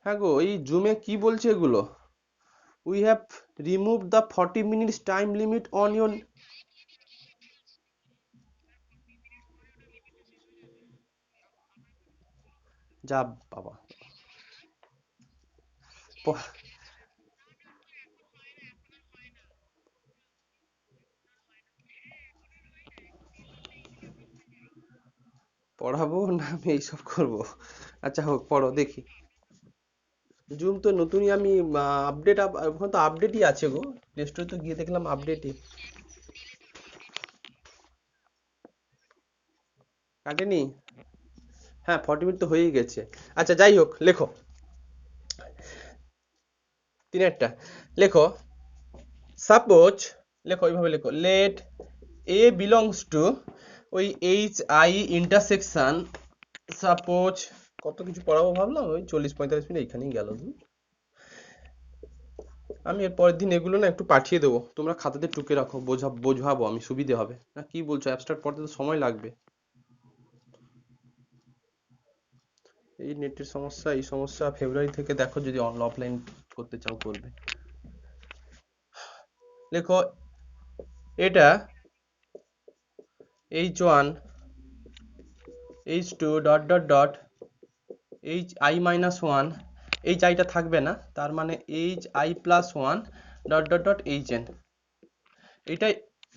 হ্যাঁ গো, এই জুমে কি বলছে এগুলো? We have remove the 40 minutes time limit on your. যা বাবা। প- পড়াবো না আমি এইসব করবো? আচ্ছা হোক, পড়ো দেখি। জুম তো নতুনই আমি আপডেট, এখন তো আপডেটই আছে গো। প্লে স্টোরে তো গিয়ে দেখলাম আপডেটই। কাটেনি? হ্যাঁ, 40 মিনিট তো হয়েই গেছে। আচ্ছা যাই হোক, লেখো। তিনেরটা লেখো। সাপোজ, লেখো ওইভাবে লেখো, লেট এ বিলংস টু, ওই এইচ আই ইন্টারসেকশন, সাপোজ। কত কিছু পড়াবো ভাবলাম, ওই 40-45 মিনিট এইখানেই গেল। আমি এর পরের দিন এগুলো না একটু পাঠিয়ে দেবো, তোমরা খাতাতে টুকে রাখো, বোঝাবো আমি, সুবিধে হবে না? কি বলছো? অ্যাবস্ট্রাক্ট পড়তে তো সময় লাগবে। এই নেটের সমস্যা, এই সমস্যা ফেব্রুয়ারি থেকে দেখো, যদি অফলাইন করতে চাও করবে। লেখো এটা h1 h2 dot dot dot H I minus one, H আইটা থাকবে না, তার মানে H I plus one dot dot dot H N. এটা,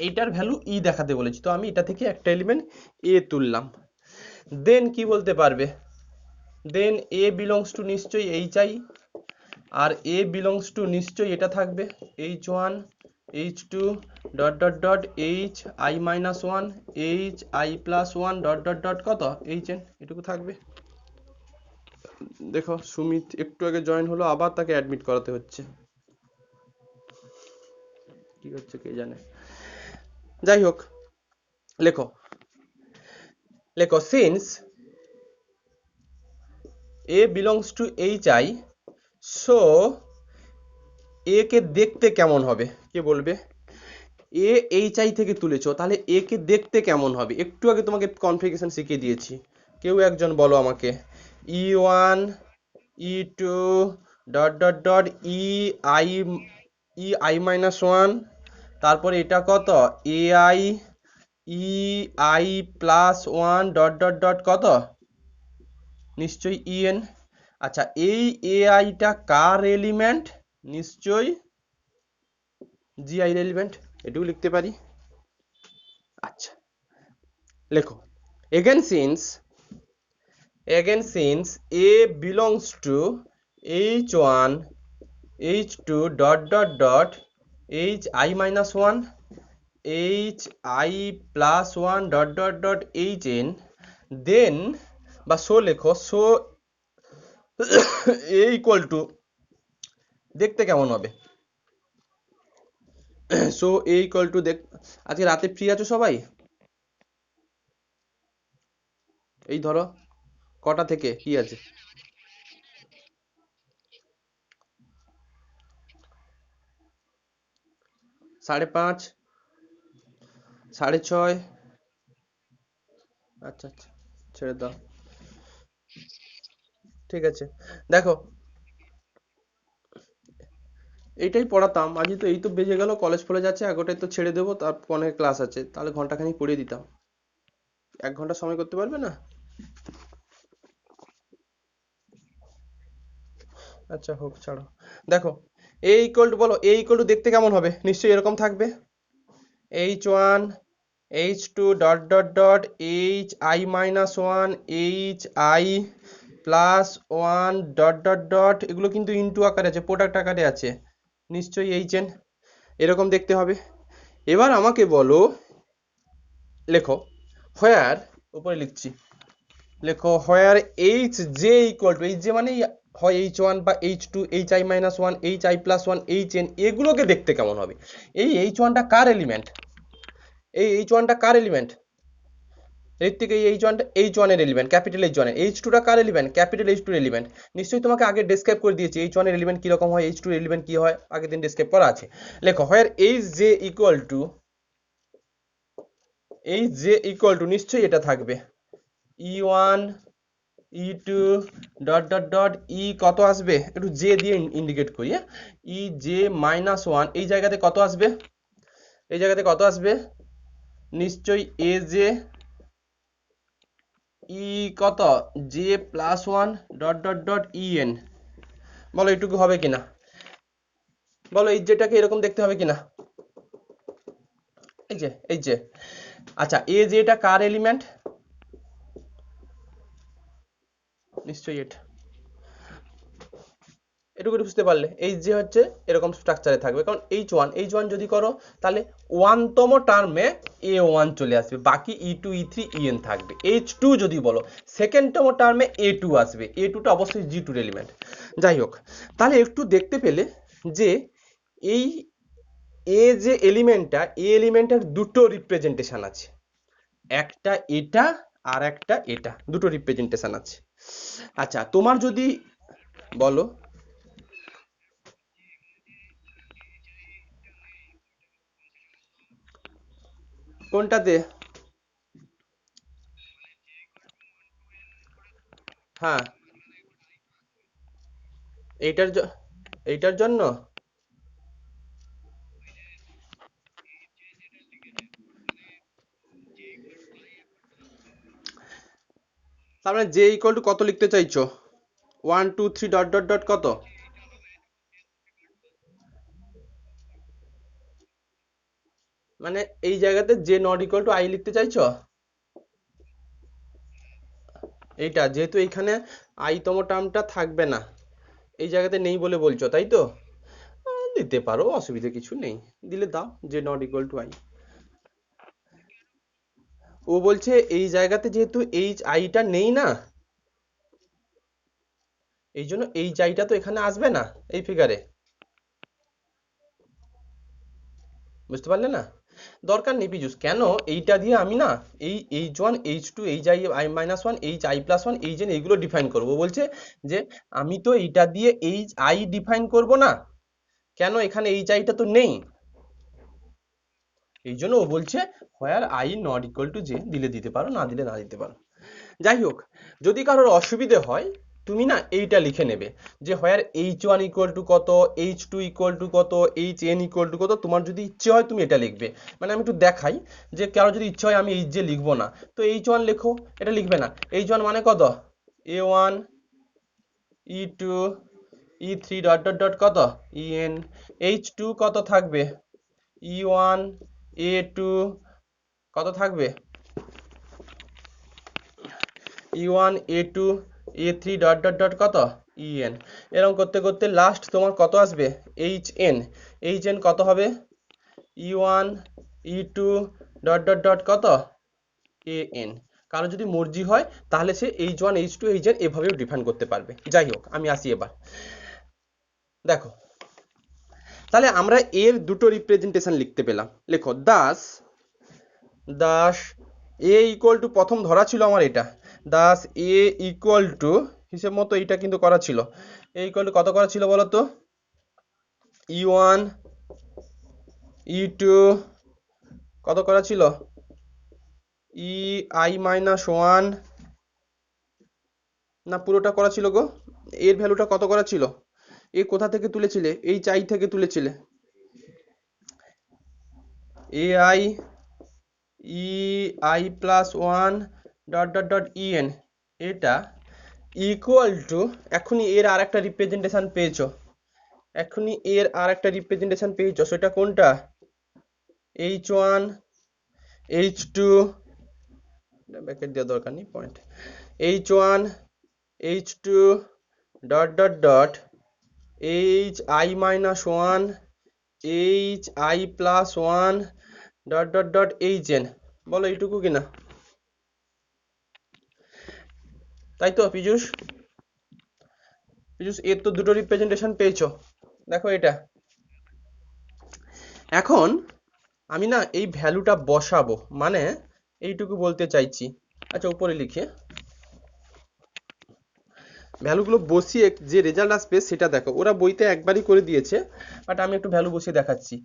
এইটার ভ্যালু ই দেখাতে বলেছি, তো আমি এটা থেকে একটা এলিমেন্ট এ তুললাম। দেন কি বলতে পারবে? দেন এ বিলংস টু নিশ্চয়ই এইচ আই, আর এ বিলংস টু নিশ্চয়ই এটা থাকবে H one H two dot dot dot H I minus one H I plus one dot dot dot কত এইচ এন, এটুকু থাকবে। দেখো সুমিত একটু আগে জয়েন হলো, আবার তাকে অ্যাডমিট করাতে হচ্ছে, কি হচ্ছে কে জানে। যাই হোক, লেখো। লেখো since A belongs to H I, so A কে দেখতে কেমন হবে? কে বলবে? এ এইচ আই থেকে তুলেছো, তাহলে এ কে দেখতে কেমন হবে? একটু আগে তোমাকে কনফিগারেশন শিখিয়ে দিয়েছি। কেউ একজন বলো আমাকে। E one, E two dot dot dot E I, E I minus one, তারপরে এটা কত A I, E I plus one dot dot dot কত নিশ্চয়ই ই এন। আচ্ছা, এই এ আইটা কার এলিমেন্ট? নিশ্চয়ই জি আই এলিমেন্ট, এটুকু লিখতে পারি। আচ্ছা লেখো, again since a belongs to h1 h2 dot dot dot h I minus 1 h I plus 1 dot dot dot h n, then বা সো লেখো, সো a equal to দেখতে কেমন হবে? সো a equal to আজকে রাতে free আছো সবাই? এই ধরো, কটা থেকে কি আছে? 5:30, 6:30। আচ্ছা আচ্ছা, ছেড়ে দাও। ঠিক আছে, দেখো এইটাই পড়াতাম আজই, তো এই তো বেজে গেল, কলেজ ফলেজ আছে, এগারোটায় তো ছেড়ে দেবো, তার পরে ক্লাস আছে, তাহলে ঘন্টাখানি পড়িয়ে দিতাম। 1 ঘন্টা সময় করতে পারবে না? আচ্ছা হোক, ছাড়ো। দেখো এ ইকুয়াল টু, বলো এ ইকুয়াল টু দেখতে কেমন হবে? নিশ্চয়ই এরকম থাকবে, H one H two dot dot dot H I minus one H I plus one dot dot dot, এগুলো কিন্তু ইনটু আকারে আছে, প্রোডাক্ট আকারে আছে, নিশ্চয়ই এইচ এন, এরকম দেখতে হবে। এবার আমাকে বলো, লেখো হোয়ার, উপরে লিখছি, লেখো where H J equal to, H J মানে হয় এইচ ওয়ান বা H two, H I minus one, H I plus one, H N, এগুলোকে দেখতে কেমন হবে? এই এইচ ওয়ানটা কার এলিমেন্ট? এই এইচ ওয়ানটা কার এলিমেন্ট? ঋত্বিক, এই এইচ ওয়ানটা এইচ ওয়ানের এলিমেন্ট, ক্যাপিটাল এইচ ওয়ানের। এইচ টুটা কার এলিমেন্ট? ক্যাপিটাল এইচ টুর এলিমেন্ট। নিশ্চয়ই তোমাকে আগে ডেসক্রাইব করে দিয়েছি এইচ ওয়ানের এলিমেন্ট কিরকম হয়, এইচ টুর এলিমেন্ট কি হয়, আগের দিন ডেসক্রাইব করা আছে। লেখো where H J equal to, H J equal to নিশ্চয়ই এটা থাকবে E one E two dot dot dot E কত আসবে, একটু জে দিয়ে ইন্ডিকেট করি, হ্যাঁ, ই জে মাইনাস ওয়ান, এই জায়গাতে কত আসবে, এই জায়গাতে কত আসবে, নিশ্চয়ই এ জে ই কত J plus one dot dot dot E N. বলো এইটুকু হবে কিনা, বলো এই যেটাকে এরকম দেখতে হবে কিনা, এই যে আচ্ছা এ যেটা কার এলিমেন্ট, নিশ্চয়ই এটা, এটুকু বুঝতে পারলে এই যে হচ্ছে এরকম স্ট্রাকচারে থাকবে, কারণ এইচ ওয়ান যদি করো তাহলে ওয়ানতম টার্মে এ ওয়ান চলে আসবে, বাকি E two E three E N থাকবে। এইচ টু যদি বলো সেকেন্ডতম টার্মে এ টু আসবে, এ টুটা অবশ্যই জি টুর এলিমেন্ট। যাই হোক, তাহলে একটু দেখতে পেলে যে এই এ যে এলিমেন্টটা, এ এলিমেন্টের দুটো রিপ্রেজেন্টেশন আছে, একটা এটা আর একটা এটা, দুটো রিপ্রেজেন্টেশন আছে। আচ্ছা তোমার যদি বলো কোনটাতে, হ্যাঁ এইটার এইটার জন্য তার মানে জে ইকুয়াল টু কত লিখতে চাইছো, one two three dot dot dot কত, মানে এই জায়গাতে J not equal to I লিখতে চাইছো, এইটা যেহেতু এইখানে আই তম টার্মটা থাকবে না, এই জায়গাতে নেই বলে বলছো তাই তো, দিতে পারো, অসুবিধা কিছু নেই, দিলে দাও J not equal to I. ও বলছে এই জায়গাতে যেহেতু এইচ আইটা নেই না, এই জন্য এইচ আইটা তো এখানে আসবে না এই ফিগারে, বুঝতে পারলে না, দরকার নেই পিজুস, কেন এইটা দিয়ে আমি না এই H one H two H I I minus one H I plus one H N এইগুলো ডিফাইন করবো, বলছে যে আমি তো এইটা দিয়ে এইচ আই ডিফাইন করব না, কেন এখানে এইচ আইটা তো নেই, এই জন্য ও বলছে where I not equal two J, দিলে দিতে পারো, না দিলে না দিতে পারো। যাই হোক, যদি কারোর অসুবিধে হয় তুমি না এইটা লিখে নেবে যে হোয়ার এইচ ওয়ান ইকুয়াল টু কত, এইচ টু ইকুয়াল টু কত, এইচ এন ইকুয়াল টু কত, তোমার যদি ইচ্ছে হয় তুমি এটা লিখবে, মানে আমি একটু দেখাই যে কারো যদি ইচ্ছে হয় আমি এইচ জে লিখবো না, তো এইচ ওয়ান লেখো, এটা লিখবে না, এইচ ওয়ান মানে কত, A one E two E three dot dot dot কত ই এন, এইচ টু কত থাকবে, ই ওয়ান এ টু কত থাকবে, E one A two A three dot dot dot কত ই এন, এরকম করতে করতে লাস্ট তোমার কত আসবে, এইচ এন, এইচ এন কত হবে, E one E two dot dot dot কত এ এন। কারো যদি মর্জি হয় তাহলে সে H one H two H N এভাবেও ডিফাইন করতে পারবে। যাই হোক আমি আসি এবার, দেখো তাহলে আমরা এর দুটো রিপ্রেজেন্টেশন লিখতে পেলাম, লেখো দাস দাস এ ইকুয়াল টু, প্রথম ধরা ছিল আমার এটা, দাস এ ইকুয়াল টু, হিসেব মতো এইটা কিন্তু করা ছিল, এ ইকুয়াল টু কত করা ছিল বলো তো, ই ওয়ান ই টু কত করা ছিল, ই আই মাইনাস ওয়ান, না পুরোটা করা ছিল গো, এর ভ্যালুটা কত করা ছিল, এ কোথা থেকে তুলেছিলে, এই চাই থেকে তুলেছিলে, A I E I plus one dot dot dot E N, এটা ইকুয়াল টু, এখনই এর আর একটা রিপ্রেজেন্টেশন পেয়েছো, এখনই এর আর একটা রিপ্রেজেন্টেশন পেয়েছো, সেটা কোনটা, H one H two, bracket দেওয়ার দরকার নেই, point, H one H two dot dot dot H I minus one H I plus one dot dot dot H N, বলো এইটুকু কিনা, তাই তো পীযূষ, পীযূষ এর তো দুটো রিপ্রেজেন্টেশন পেয়েছো, দেখো এটা, এখন আমি না এই ভ্যালুটা বসাবো, মানে এইটুকু বলতে চাইছি, আচ্ছা উপরে লিখে ভ্যালুগুলো বসিয়ে যে রেজাল্ট আসবে সেটা দেখো, ওরা বইতে একবারই করে দিয়েছে, বাট আমি একটু ভ্যালু বসিয়ে দেখাচ্ছি,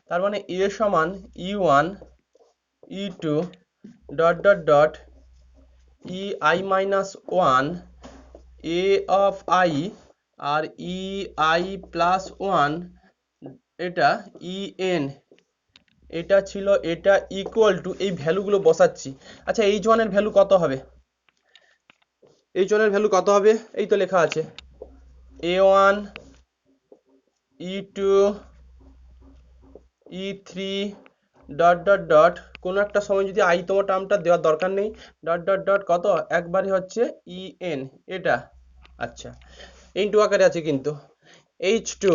তার মানে এ সমান E one E two dot dot dot E I minus one A of I আর ই আই প্লাস ওয়ান, এটা ই এন, এটা ছিল, এটা ইকুয়াল টু, এই ভ্যালুগুলো বসাচ্ছি। আচ্ছা এইচ ওয়ানের ভ্যালু কত হবে? এইচ ওয়ানের ভ্যালু কত হবে? এই তো লেখা আছে A one, E two, E three, dot dot dot, কোনো একটা সময় যদি আই তম টার্মটা দেওয়ার দরকার নেই, ডট ডট ডট কত, একবারই হচ্ছে ই এন, এটা। আচ্ছা ইনটু আকারে আছে কিন্তু। এইচ টু,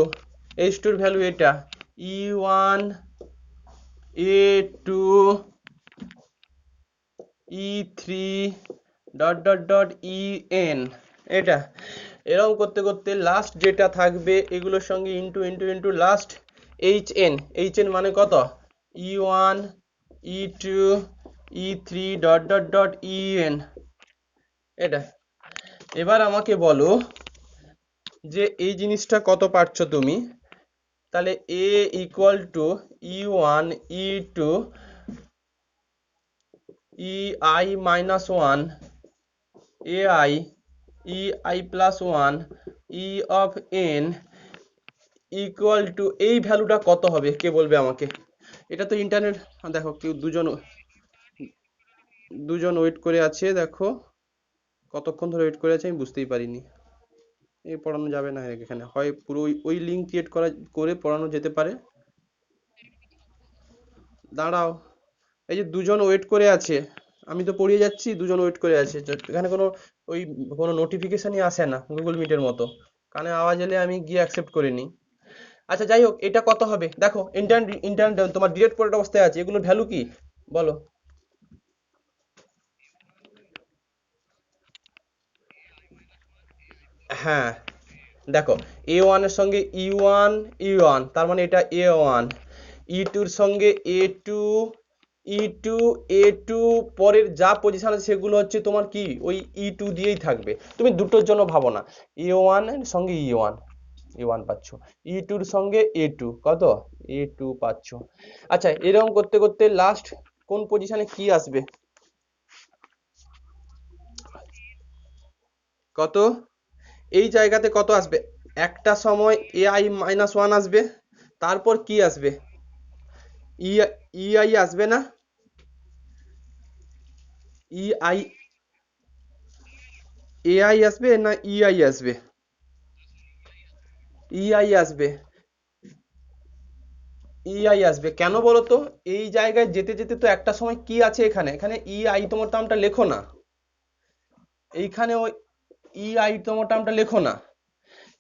এইচ টুর ভ্যালু এটা E one, A two, E three, dot dot dot E N, এটা। এরকম করতে করতে লাস্ট যেটা থাকবে এগুলোর সঙ্গে into into into last H N, H N মানে কত, E one, E two, E three, dot dot dot E N, এটা। এবার আমাকে বলো যে এই জিনিসটা কত পারছো তুমি? তাহলে A equal to E one, E two, E I minus one, A I, E I plus one, E of N equal to, এই ভ্যালুটা কত হবে কে বলবে আমাকে? এটা তো ইন্টারনেট, দেখো কেউ দুজন, দুজন ওয়েট করে আছে, দেখো কতক্ষণ ধরে ওয়েট করে আছে আমি বুঝতেই পারিনি। এই পড়ানো যাবে না এখানে, হয় পুরো ওই লিঙ্ক ক্রিয়েট করে পড়ানো যেতে পারে। দাঁড়াও, এই যে দুজন ওয়েট করে আছে, আমি তো পড়িয়ে যাচ্ছি, দুজন ওয়েট করে আছে, এখানে কোনো ওই কোনো নোটিফিকেশনই আসে না গুগল মিটের মতো, কানে আওয়াজ এলে আমি গিয়ে অ্যাকসেপ্ট করে নিই। আচ্ছা যাই হোক, এটা কত হবে দেখো, ইন্টারনেট ইন্টারনেট তোমার ডিরেক্ট পোর্ট অবস্থায় আছে, এগুলোর ভ্যালু কি বলো? হ্যাঁ দেখো, এ ওয়ানের সঙ্গে ই ওয়ান, ই ওয়ান, তার মানে এটা এ ওয়ান, ই টুর সঙ্গে এ টু, ই টু, এ টু, পরের যা পজিশন আছে সেগুলো হচ্ছে তোমার কি ওই ই টু দিয়েই থাকবে, তুমি দুটোর জন্য ভাবো না। এ ওয়ান এর সঙ্গে ই ওয়ান, এ ওয়ান পাচ্ছ, ই টুর সঙ্গে এ টু, কত, এ টু পাচ্ছ। আচ্ছা এরকম করতে করতে লাস্ট কোন পজিশনে কি আসবে, কত, এই জায়গাতে কত আসবে, একটা সময় এ আই মাইনাস ওয়ান আসবে, তারপর কি আসবে, ই, ই আই আসবে না, ই আই, এ আই আসবে না ই আই আসবে, ই আই আসবে, ই আই আসবে, কেন বলো তো? এই জায়গায় যেতে যেতে তো একটা সময় কি আছে, এখানে এখানে ই আই তোমার টার্মটা লেখো না, এইখানে ওই ই আই তোমার টার্মটা লেখো না।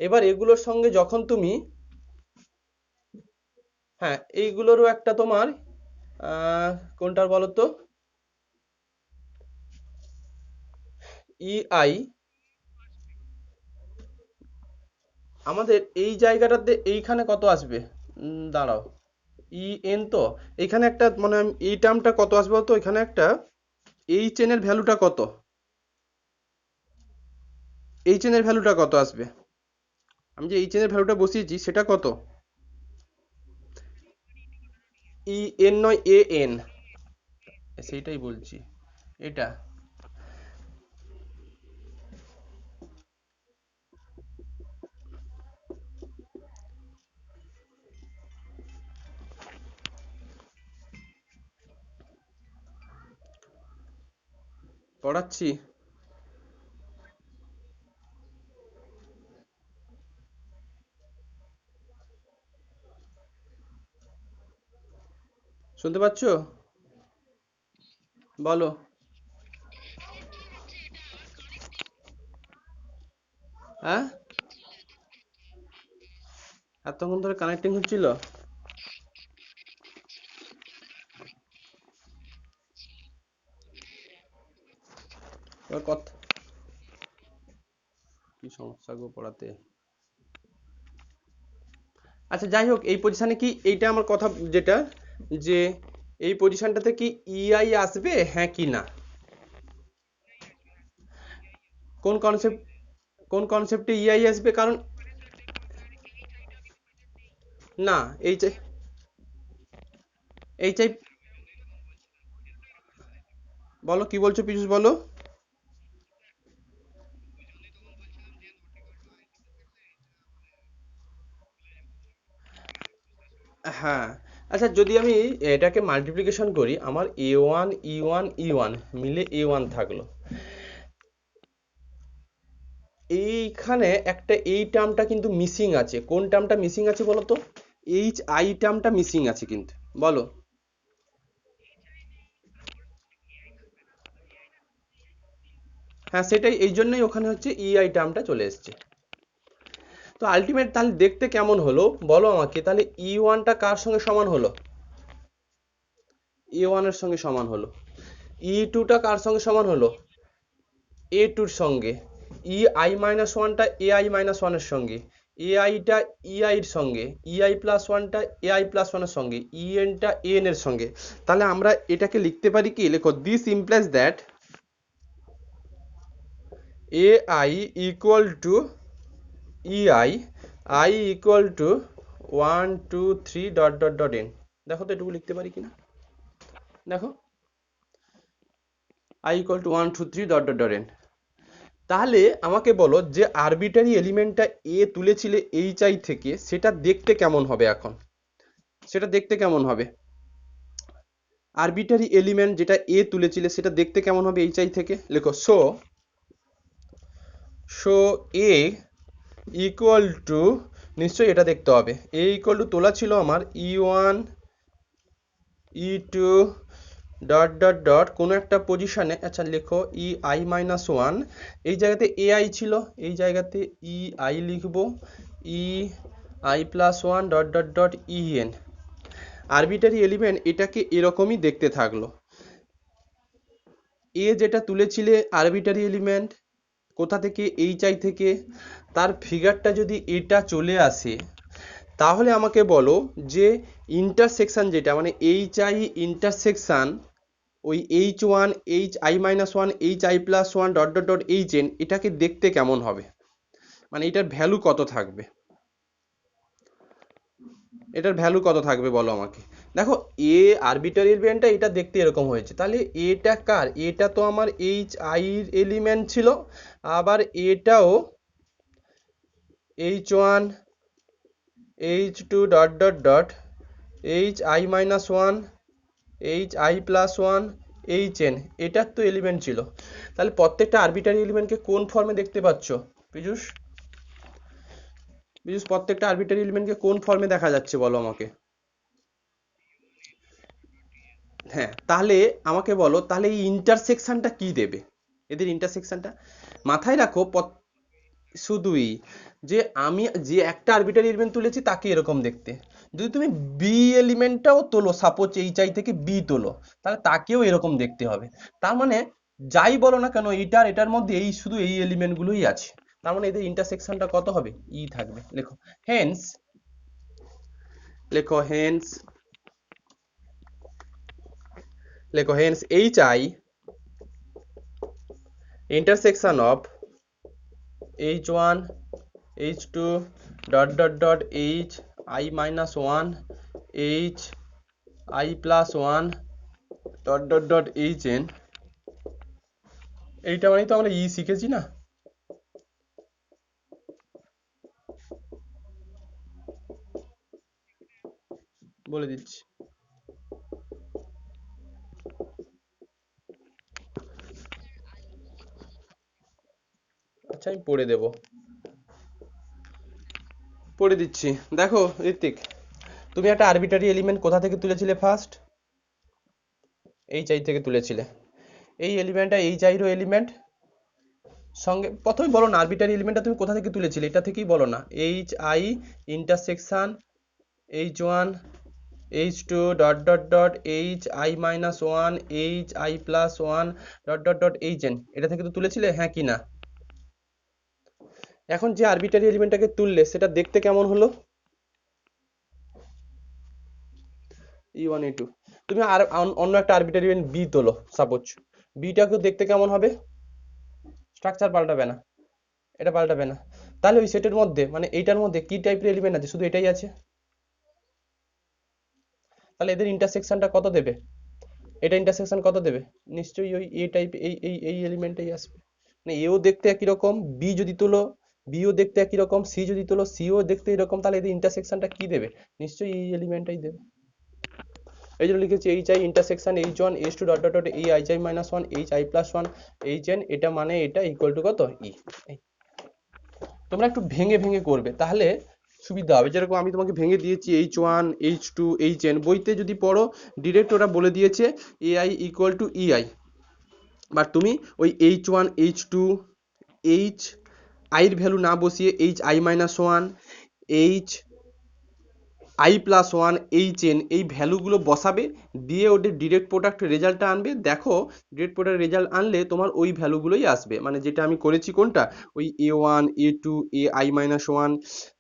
এবার এগুলোর সঙ্গে যখন তুমি, হ্যাঁ এইগুলোরও একটা তোমার কোনটার বলো তো, ই আই, আমাদের এই জায়গাটাতে এইখানে কত আসবে, দাঁড়াও, ই এন তো, এখানে একটা মানে এই টার্মটা কত আসবে বলতো, এখানে একটা এইচ এন এর ভ্যালুটা কত, এইচ এন এর ভ্যালুটা কত আসবে, আমি যে এইচ এন এর ভ্যালুটা বসিয়েছি সেটা কত, ই এন নয় এ এন, সেইটাই বলছি, এটা। পড়াচ্ছি, শুনতে পাচ্ছো, বলো। হ্যাঁ এতক্ষণ ধরে কানেক্টিং হচ্ছিল, এবার কথা, কি সমস্যা গো পড়াতে। আচ্ছা যাই হোক, এই পজিশনে কি এইটা আমার কথা যেটা, যে এই পজিশনটাতে কি ইআই আসবে হ্যাঁ কি না, কোন কনসেপ্ট, কোন কনসেপ্টে ইআই আসবে, কারণ না এই চাই, এই চাই, বলো কি বলছো পীযূষ বলো। হ্যাঁ, আচ্ছা যদি আমি এটাকে মাল্টিপ্লিকেশন করি আমার a1 e1 e1 মিলে a1 থাকলো। এইখানে একটা এই টার্মটা কিন্তু মিসিং আছে। কোন টার্মটা মিসিং আছে বলো তো? এইচ আই টার্মটা মিসিং আছে কিন্তু, বলো। হ্যাঁ সেটাই, এই জন্যই ওখানে হচ্ছে ইআই টার্মটা চলে এসছে। তো আলটিমেট তাহলে দেখতে কেমন হলো বলো আমাকে, তাহলে ই ওয়ানটা কার সঙ্গে সমান হলো? এ ওয়ানের সঙ্গে সমান হলো। ই টুটা কার সঙ্গে সমান হলো? এ টুর সঙ্গে। ই আই মাইনাস ওয়ানটা এ আই মাইনাস ওয়ানের সঙ্গে। এ আইটা ই আইয়ের সঙ্গে। ই আই প্লাস ওয়ানটা এ আই প্লাস ওয়ানের সঙ্গে। ই এনটা এ এন এর সঙ্গে। তাহলে আমরা এটাকে লিখতে পারি কি, লেখো this implies that A I equal to E I, I equal to 1 2 3 dot dot dot N. দেখো তো এটুকু লিখতে পারি কিনা, দেখো I equal to 1 2 3 dot dot dot N. তাহলে আমাকে বলো যে আরবিটারি এলিমেন্টটা এ তুলেছিলে এইচ আই থেকে, সেটা দেখতে কেমন হবে এখন? সেটা দেখতে কেমন হবে? আরবিটারি এলিমেন্ট যেটা এ তুলেছিলে সেটা দেখতে কেমন হবে এইচ আই থেকে? লেখো so so A equal to, নিশ্চয়ই এটা দেখতে হবে, এ ইকুয়াল টু তোলা ছিল আমার ই one E two dot dot dot কোনো একটা পজিশনে। আচ্ছা লেখো ই আই মাইনাস ওয়ান, এই জায়গাতে এ আই ছিল, এই জায়গাতে ই আই লিখবো, ই I plus one dot dot dot E N. Arbitrary element এটাকে এরকমই দেখতে থাকলো। এ যেটা তুলেছিলে আরবিটারি এলিমেন্ট কোথা থেকে, এইচ আই থেকে, তার ফিগারটা যদি এটা চলে আসে, তাহলে আমাকে বলো যে ইন্টারসেকশন যেটা মানে এইচ আই ইন্টারসেকশন ওই H one H I minus one H I plus one dot dot dot H N, এটাকে দেখতে কেমন হবে, মানে এটার ভ্যালু কত থাকবে? এটার ভ্যালু কত থাকবে বলো আমাকে। দেখো এ আরবিটারি এলিমেন্টটা এটা দেখতে এরকম হয়েছে, তাহলে এটা কার? এটা তো আমার এইচ আই এলিমেন্ট ছিল, আবার এটাও H one H two dot dot dot H I minus one H I plus one H N, এটার তো এলিমেন্ট ছিল। তাহলে প্রত্যেকটা আরবিটারি এলিমেন্টকে কোন ফর্মে দেখতে পাচ্ছ পীযূষ? পীযূষ প্রত্যেকটা আরবিটারি এলিমেন্টকে কোন ফর্মে দেখা যাচ্ছে বলো আমাকে। হ্যাঁ, তাহলে আমাকে বলো তাহলে এই ইন্টারসেকশনটা কি দেবে, এদের ইন্টারসেকশনটা মাথায় রাখো। শুধুই যে আমি যে একটা আরবিটারি এলিমেন্ট তুলেছি তাকে এরকম দেখতে, যদি তুমি বি এলিমেন্টটাও তোলো, সাপোজ এইচ আই থেকে বি তোলো, তাহলে তাকেও এরকম দেখতে হবে। তার মানে যাই বলো না কেন এটার এটার মধ্যে এই শুধু এই এলিমেন্টগুলোই আছে, তার মানে এদের ইন্টারসেকশনটা কত হবে? ই থাকবে। লেখো হেন্স, লেখো হেন্স, লেখো hence H I intersection of h1 h2 dot dot dot h I minus 1 h I plus 1 dot dot dot h n, এইটা মানেই তো আমরা ই শিখেছি না? বলে দিচ্ছি, আচ্ছা আমি পড়ে দেব, পড়ে দিচ্ছি। দেখো ঋত্বিক, তুমি একটা আরবিটারি এলিমেন্ট কোথা থেকে তুলেছিলে ফার্স্ট? এইচ আই থেকে তুলেছিলে। এই এলিমেন্টটা এইচ আই এর এলিমেন্ট সঙ্গে প্রথমে বলো না আরবিটারি এলিমেন্টটা তুমি কোথা থেকে তুলেছিলে, এটা থেকেই বলো না। H I intersection H one H two dot dot dot H I minus one H I plus one dot dot dot H N, এটা থেকে তো তুলেছিলে, হ্যাঁ কি না? এখন যে আরবিটারি এলিমেন্টটাকে তুললে সেটা দেখতে কেমন হলো? ই ওয়ান ই টু। তুমি আর অন্য একটা আরবিটারি এলিমেন্ট বি তোলো সাপোজ, বিটাকে দেখতে কেমন হবে? স্ট্রাকচার পাল্টাবে না, এটা পাল্টাবে না। তাহলে ওই সেটের মধ্যে মানে এইটার মধ্যে কি টাইপের এলিমেন্ট আছে? শুধু এটাই আছে। তাহলে এদের ইন্টারসেকশনটা কত দেবে? এটা ইন্টারসেকশন কত দেবে? নিশ্চয়ই ওই এ টাইপ এই এই এই এলিমেন্টটাই আসবে। মানে এও দেখতে একই রকম, বি যদি তুলো বিও দেখতে একই রকম, সি যদি তোলো সিও দেখতে এরকম, তাহলে এদের ইন্টারসেকশনটা কি দেবে? নিশ্চয়ই এই এলিমেন্টটাই দেবে। এই জন্য লিখেছি H I intersection H one H two dot dot dot এই H I minus one H I plus one H N, এটা মানে এটা ইকুয়াল টু কত ই। তোমরা একটু ভেঙে ভেঙে করবে, তাহলে সুবিধা হবে। যেরকম আমি তোমাকে ভেঙে দিয়েছি H one H two H N, বইতে যদি পড়ো ডিরেক্ট ওরা বলে দিয়েছে A I equal to E I, but তুমি ওই H one H two H আইর ভ্যালু না বসিয়ে H I minus one H I plus one H N এই ভ্যালুগুলো বসাবে, দিয়ে ওদের ডিরেক্ট প্রোডাক্ট রেজাল্টটা আনবে। দেখো ডিরেক্ট প্রোডাক্ট রেজাল্ট আনলে তোমার ওই ভ্যালুগুলোই আসবে, মানে যেটা আমি করেছি কোনটা, ওই A one A two A I minus one,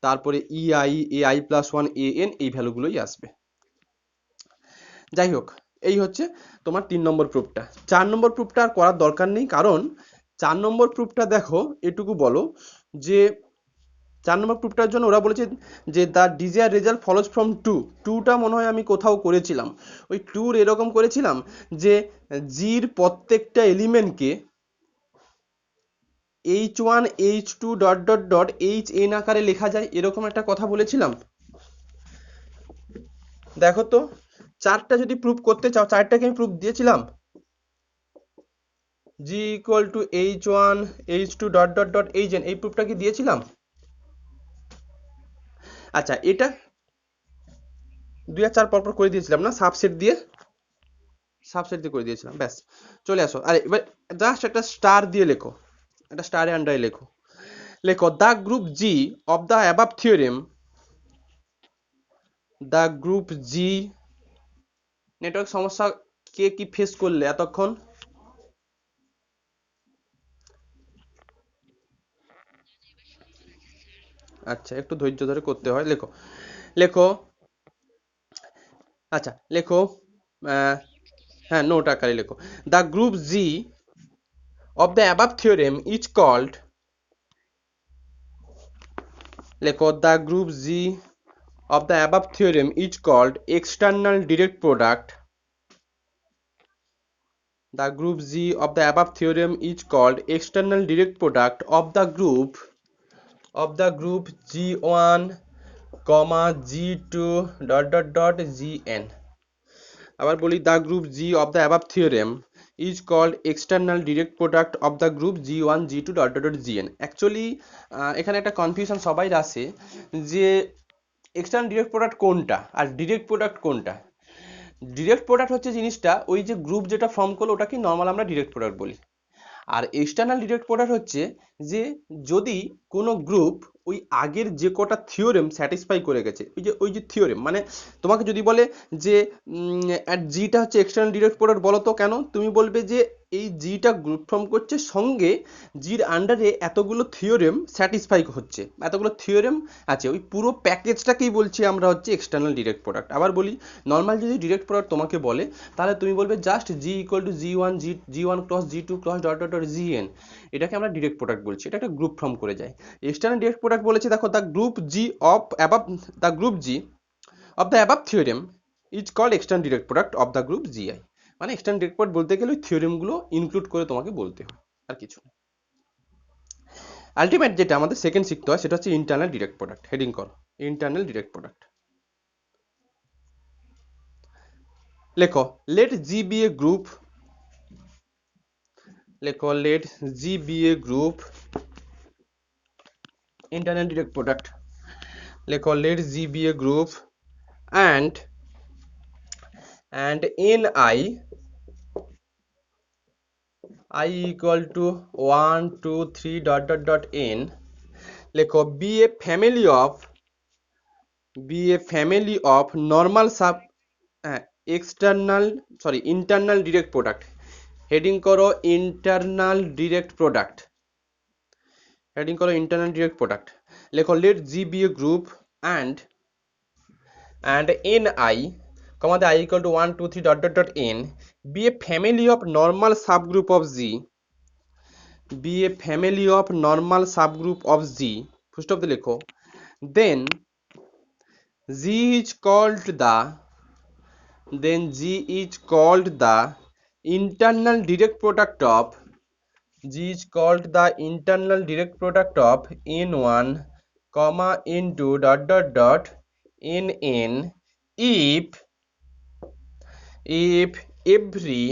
তারপরে E I A I plus one A N, এই ভ্যালুগুলোই আসবে। যাই হোক, এই হচ্ছে তোমার 3 নম্বর প্রুফটা। 4 নম্বর প্রুফটা আর করার দরকার নেই, কারণ 4 নম্বর প্রুফটা দেখো এটুকু বলো যে 4 নম্বর প্রুফটার জন্য ওরা বলেছে যে the desire result follows from two. টুটা মনে হয় আমি কোথাও করেছিলাম, ওই টুর এরকম করেছিলাম যে জির প্রত্যেকটা এলিমেন্টকে H one H two dot dot dot H N আকারে লেখা যায়, এরকম একটা কথা বলেছিলাম। দেখো তো, চারটা যদি প্রুফ করতে চাও, চারটাকে আমি প্রুফ দিয়েছিলাম, G equal to H one H two dot dot dot H N, এই প্রুফটা কি দিয়েছিলাম? আচ্ছা, এটা 2 আর 4 পরপর করে দিয়েছিলাম না, সাবসেট দিয়ে করে দিয়েছিলাম, ব্যাস। চলে আসো, আরে এবার জাস্ট একটা স্টার দিয়ে লেখো, একটা স্টারে আন্ডারে লেখো, লেখো the group G of the above theorem, the group G. Network সমস্যা কে কি ফেস করলে এতক্ষণ? আচ্ছা, একটু ধৈর্য ধরে করতে হয়। লেখো লেখো আচ্ছা লেখো, হ্যাঁ নোট আকারে লেখো, the group G of the above theorem is called, লেখো the group G of the above theorem is called external direct product. The group G of the above theorem is called external direct product of the group G1 comma G2 dot dot dot Gn. আবার বলি, the group G of the above theorem is called external direct product of the group G1 G2 dot dot dot Gn. Actually এখানে একটা confusion সবাই আসে যে external direct product কোনটা আর direct product কোনটা। Direct product হচ্ছে জিনিসটা, ওই যে গ্রুপ যেটা ফর্ম করলো ওটাকে নর্মাল আমরা ডিরেক্ট প্রোডাক্ট বলি। আর এক্সটার্নাল ডিরেক্ট প্রোডাক্ট হচ্ছে যে যদি কোনো গ্রুপ ওই আগের যে কটা থিওরেম স্যাটিসফাই করে গেছে, ওই যে থিওরেম, মানে তোমাকে যদি বলে যে জিটা হচ্ছে এক্সটার্নাল ডিরেক্ট প্রোডাক্ট, বলো তো কেন? তুমি বলবে যে এই জিটা গ্রুপ ফর্ম করছে, সঙ্গে জির আন্ডারে এতগুলো থিওরেম স্যাটিসফাই হচ্ছে, এতগুলো থিওরেম আছে, ওই পুরো প্যাকেজটাকেই বলছি আমরা হচ্ছে এক্সটার্নাল ডিরেক্ট প্রোডাক্ট। আবার বলি, নর্মাল যদি ডিরেক্ট প্রোডাক্ট তোমাকে বলে, তাহলে তুমি বলবে just G equal to G one G one cross G two cross dot dot dot G N, এটাকে আমরা ডিরেক্ট প্রোডাক্ট বলছি, এটা একটা গ্রুপ ফর্ম করে যায়। এক্সটার্নাল ডিরেক্ট প্রোডাক্ট বলেছে, দেখো the group G of above, the group G of the above theorem is called external direct product of the group GI. মানে এক্সটার্নাল ডিরেক্ট প্রোডাক্ট বলতে গেলে ওই থিওরেমগুলো ইনক্লুড করে তোমাকে বলতে হয়, আর কিছু না। আলটিমেট যেটা আমাদের সেকেন্ড শিখতে হয় সেটা হচ্ছে ইন্টারনাল ডিরেক্ট প্রোডাক্ট। হেডিং করো ইন্টারনাল ডিরেক্ট প্রোডাক্ট। লেখো let G be a group, লেখো let G be a group internal direct product, লেখো let G be a group and I equal to 1 2 3 dot dot dot n, লেখো be a family of normal sub internal direct product। Heading করো internal direct product, heading করো internal direct product। লেখো let G be a group and ni, comma the I equal to 1 2 3 dot dot dot n be a family of normal subgroup of G, be a family of normal subgroup of G, full stop দিয়ে লেখো, then G is called the internal direct product of G is called the internal direct product of n1 comma n2 dot dot dot nn if every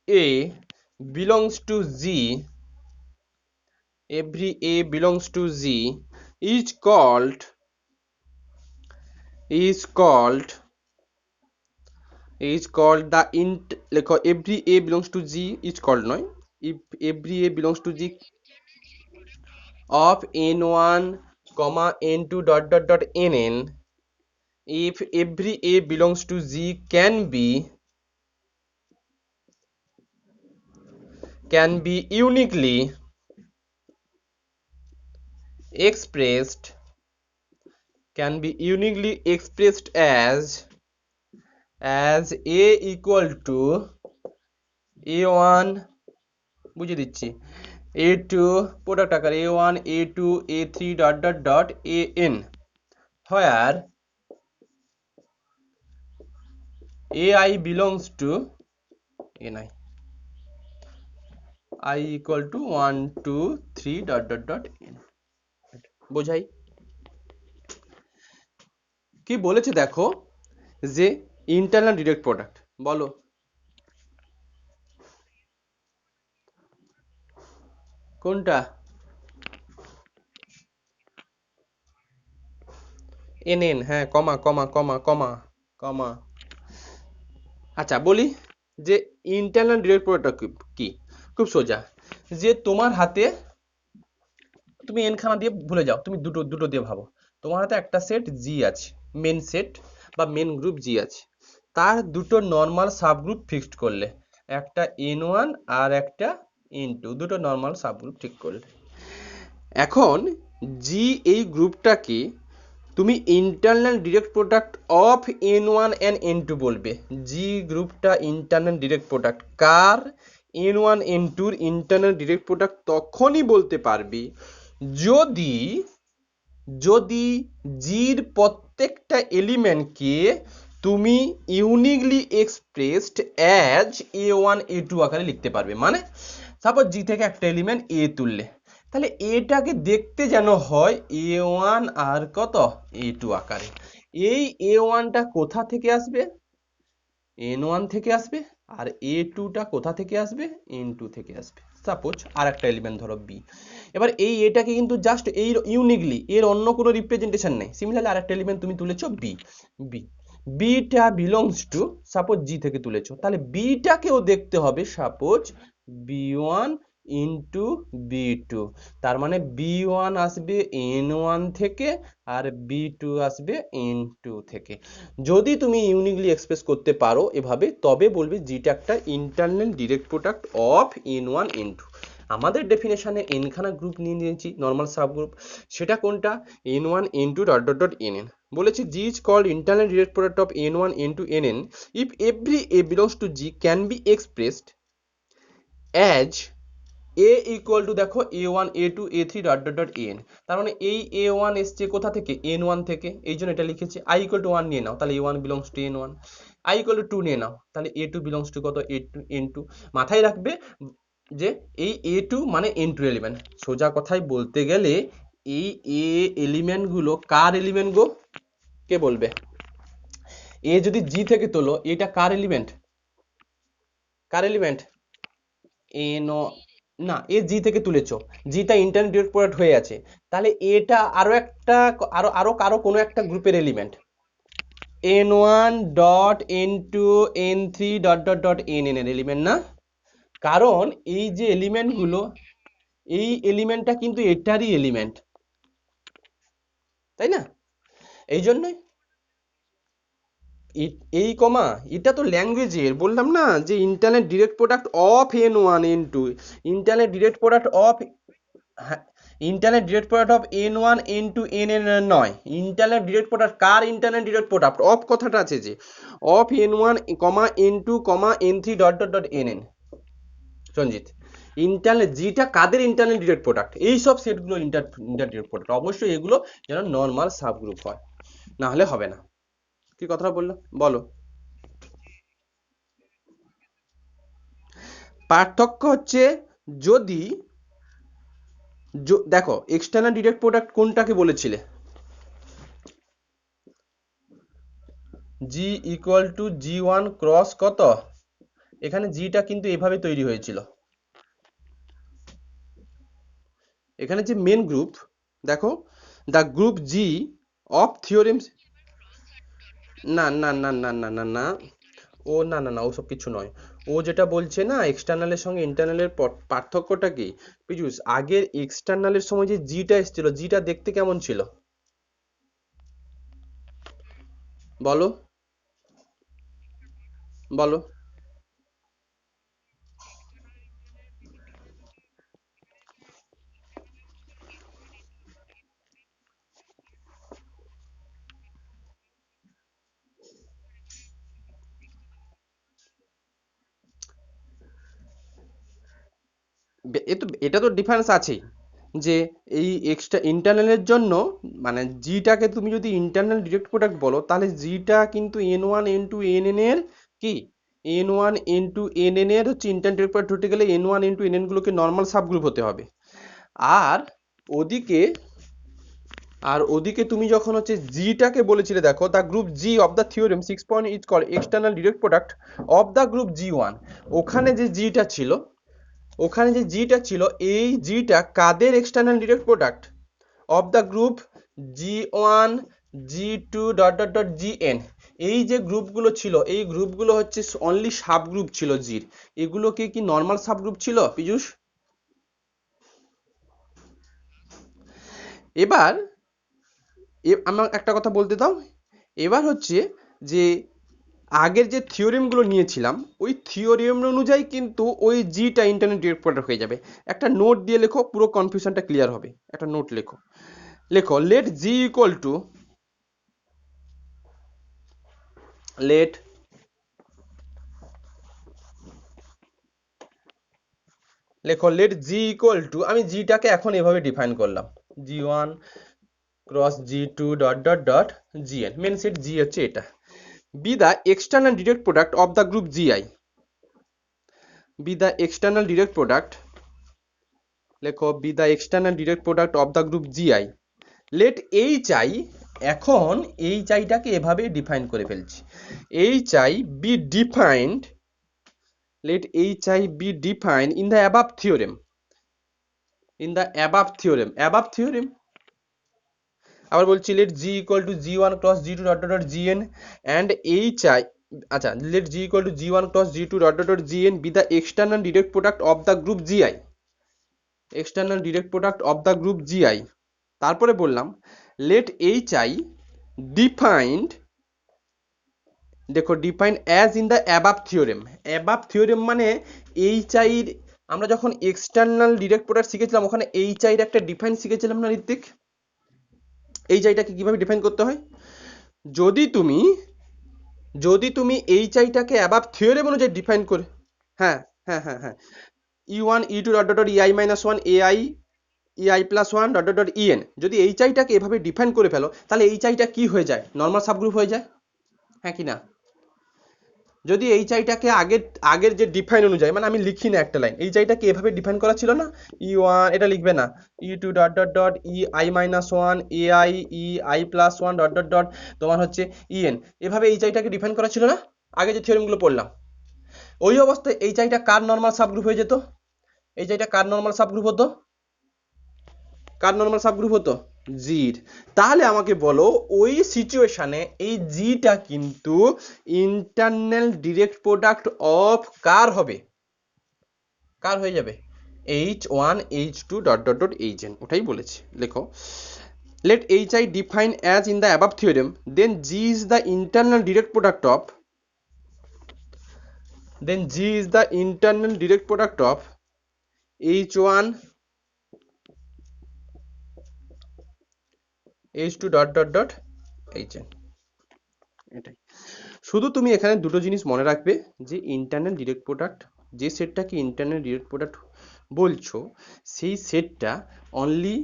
a belongs to Z, every a belongs to Z is called the লেখো every a belongs to Z is called নয়, if every a belongs to Z of n1 comma n2 dot dot dot nn, if every a belongs to Z can be uniquely expressed as a equal to a1 বুঝিয়ে দিচ্ছি a2 product আকার a1 a2 a3 dot dot dot an, where ai belongs to ni, I equal to 1 2 3 dot dot dot n। বোঝাই কি বলেছে দেখো, যে internal direct product, বলো কোনটা? nn, হ্যাঁ, কমা কমা কমা কমা কমা। আচ্ছা বলি যে ইন্টারনাল ডিরেক্ট প্রোডাক্ট কি, খুব সোজা, যে তোমার হাতে তুমি n খানা দিয়ে ভুলে যাও, তুমি দুটো দিয়ে ভাবো, তোমার হাতে একটা সেট জি আছে, মেন সেট বা মেন গ্রুপ জি আছে, তার দুটো নর্মাল সাবগ্রুপ ফিক্সড করলে, একটা n1 আর একটা n2, দুটো নর্মাল সাবগ্রুপ ঠিক করলে, এখন জি এই গ্রুপটাকে তুমি internal direct product of n1 and n2 বলবে। জি গ্রুপটা ইন্টারনাল ডিরেক্ট প্রোডাক্ট কার? n1 n2 এর ইন্টারনাল ডিরেক্ট প্রোডাক্ট তখনই বলতে পারবি যদি জির প্রত্যেকটা এলিমেন্টকে তুমি uniquely expressed as a1 a2 আকারে লিখতে পারবে। মানে সাপোজ জি থেকে একটা এলিমেন্ট a তুললে, তাহলে এটাকে দেখতে যেন হয় a1 আর কত a2 আকারে। এই a1টা কোথা থেকে আসবে? n1 থেকে আসবে, আর a2 টা কোথা থেকে আসবে? n2 থেকে আসবে। সাপোজ আর একটা এলিমেন্ট ধরো b, এবার এই এটাকে কিন্তু জাস্ট এই ইউনিকলি, এর অন্য কোনো রিপ্রেজেন্টেশন নেই, সিমিলারলি আরেকটা এলিমেন্ট তুমি তুলেছো b, টা বিলংস টু সাপোজ জি থেকে তুলেছো, তাহলে টাকেও দেখতে হবে সাপোজ b1 ইনটু b2, তার মানে b1 আসবে n1 থেকে আর b2 আসবে n2 থেকে। যদি তুমি ইউনিকলি এক্সপ্রেস করতে পারো এভাবে, তবে বলবে যেটা একটা internal direct product of n1 n2। আমাদের ডেফিনেশনে n খানা গ্রুপ নিয়ে নিয়েছি নর্মাল সাবগ্রুপ, সেটা কোনটা? n1 n2 dot dot dot nn। বলেছি g is called internal direct product of n1 n2 nn if every a belongs to g can be expressed as a equal to দেখো a1 a2 a3 dot dot dot an, তার মানে এই a1 এসছে কোথা থেকে? n1 থেকে, এই জন্য এটা লিখেছি। i equal to 1 নিয়ে নাও, তাহলে a1 belongs to n1, i equal to 2 নিয়ে নাও, তাহলে a2 belongs to কত? n2। মাথায় রাখবে যে এই a2 মানে n2 এলিমেন্ট। সোজা কথায় বলতে গেলে এই a এলিমেন্ট গুলো কার এলিমেন্ট গো? কে বলবে? এ যদি জি থেকে তোলো, এটা কার এলিমেন্ট? কার এলিমেন্ট? এনো না, এ জি থেকে তুলেছো, জিটা ইন্টারনাল ডিরেক্ট প্রোডাক্ট হয়ে আছে, তাহলে এটা আরো একটা আরো কারো কোনো একটা গ্রুপের element, n1 dot n2 n3 dot dot dot nn এর এলিমেন্ট না? কারণ এই যে এলিমেন্ট গুলো, এই এলিমেন্টটা কিন্তু এটারই এলিমেন্ট, তাই না? এই জন্যই এই কমা, এটা তো ল্যাঙ্গুয়েজের, বললাম না যে internal direct product of n1 n2, internal direct product of, internal direct product of n1 n2 nn নয়, ইন্টারনাল ডিরেক্ট প্রোডাক্ট কার? ইন্টারনাল ডিরেক্ট প্রোডাক্ট অফ কথাটা আছে যে of n1 n2 n3 dot dot dot nn। Sanjit, internal জিটা কাদের internal direct product? এই সব সেটগুলো ইন্টার ডিরেক্ট প্রোডাক্ট, অবশ্যই এগুলো যেন নর্মাল সাবগ্রুপ হয়, না হলে হবে না। কি কথাটা বললো বলো? পার্থক্য হচ্ছে যদি দেখো এক্সটার্নাল ডিরেক্ট প্রোডাক্ট কোনটাকে বলেছিলে, G equal to G one cross কত, এখানে জিটা কিন্তু এভাবে তৈরি হয়েছিল, এখানে যে মেন গ্রুপ দেখো, the group G of theorems, না না না না না না না, ও না না না ওসব কিছু নয়। ও যেটা বলছে না এক্সটার্নালের সঙ্গে ইন্টারনালের পার্থক্যটা কি, পীযূষ আগের এক্সটার্নালের সময় যে জিটা এসেছিল জিটা দেখতে কেমন ছিল বলো, বলো। এটা তো ডিফারেন্স আছেই, যে এই এক্সট্রা ইন্টারনালের জন্য মানে জিটাকে তুমি যদি ইন্টারনাল ডিরেক্ট প্রোডাক্ট বলো তাহলে জিটা কিন্তু N one N two N N এর কি, N one N two N N এর হচ্ছে ইন্টারনাল ডিরেক্ট প্রোডাক্ট হতে গেলে N one N two N N গুলোকে নর্মাল সাবগ্রুপ হতে হবে। আর ওদিকে ওদিকে তুমি যখন হচ্ছে জিটাকে বলেছিলে দেখো the group G of the theorem 6 is called external direct product of the group G one, ওখানে যে জিটা ছিল, ওখানে যে জিটা ছিল এই জিটা কাদের external direct product, of the group G one G two dot dot dot G N, এই যে গ্রুপগুলো ছিল এই গ্রুপগুলো হচ্ছে অনলি সাব গ্রুপ ছিল জির, এগুলোকে কি নর্মাল সাব গ্রুপ ছিল পীযূষ? এবার আমার একটা কথা বলতে দাও, এবার হচ্ছে যে আগের যে থিওরেমগুলো নিয়েছিলাম ওই থিওরেম অনুযায়ী কিন্তু ওই জিটা ইন্টারনাল ডিরেক্ট প্রোডাক্ট হয়ে যাবে। একটা নোট দিয়ে লেখো পুরো কনফিউশনটা ক্লিয়ার হবে, একটা নোট লেখো, লেখো let G equal to, let লেখো লেট জি ইকুয়াল টু, আমি জিটাকে এখন এভাবে ডিফাইন করলাম, G one cross G two dot dot dot G N, main set G হচ্ছে এটা, be the external direct product of the group G I, be the external direct product, লেখো be the external direct product of the group G I, let H I, এখন H আইটাকে এভাবে define করে ফেলছি, H I be defined, let H I be defined in the above theorem, in the above theorem, above theorem, আবার বলছি let G equal to G one cross G two dot dot dot G N and H I, আচ্ছা let G equal to G one cross G two dot dot dot G N be the external direct product of the group G I, external direct product of the group G I, তারপরে বললাম late H I defined, দেখো define as in the above theorem, above theorem মানে H আইর, আমরা যখন external direct product শিখেছিলাম ওখানে H আইর একটা define শিখেছিলাম না ঋত্বিক, এইচ আইটাকে কিভাবে ডিফাইন করতে হয়, যদি তুমি যদি তুমি এইচ আইটাকে অ্যাবাভ থিওরেম অনুযায়ী ডিফাইন করে, হ্যাঁ হ্যাঁ হ্যাঁ হ্যাঁ, E one E two dot dot dot EI minus one AI EI plus one dot dot dot EN, যদি এইচ আইটাকে এভাবে ডিফাইন করে ফেলো তাহলে এইচ আইটা কি হয়ে যায়, নর্মাল সাবগ্রুপ হয়ে যায়, হ্যাঁ কি না? যদি এইচ আইটাকে আগের আগের যে ডিফাইন অনুযায়ী, মানে আমি লিখি না একটা লাইন, এইচ আইটাকে এভাবে ডিফাইন করা ছিল না, ই ওয়ান এটা লিখবে না, E two dot dot dot E I minus one A I E I plus one dot dot dot তোমার হচ্ছে ইএন, এভাবে এইচ আইটাকে ডিফাইন করা ছিল না আগে যে থিওরেমগুলো পড়লাম, ওই অবস্থায় এইচ আইটা কার নর্মাল সাবগ্রুপ হয়ে যেত, এইচ আইটা কার নর্মাল সাবগ্রুপ হতো, কার নর্মাল সাবগ্রুপ হতো, জির, তাহলে আমাকে বলো ওই সিচুয়েশনে এই জিটা কিন্তু ইন্টারনাল ডিরেক্ট প্রোডাক্ট অফ কার হবে, কার হয়ে যাবে, H one H two dot dot dot H N, ওটাই বলেছি, লেখো let hi define as in the above theorem, then g is the internal direct product of, then g is the internal direct product of h1 h2 dot dot dot hn, এটাই, শুধু তুমি এখানে দুটো জিনিস মনে রাখবে যে ইন্টারনাল ডিরেক্ট প্রোডাক্ট, যে সেটটাকে ইন্টারনাল ডিরেক্ট প্রোডাক্ট বলছো সেই সেটটা অনলি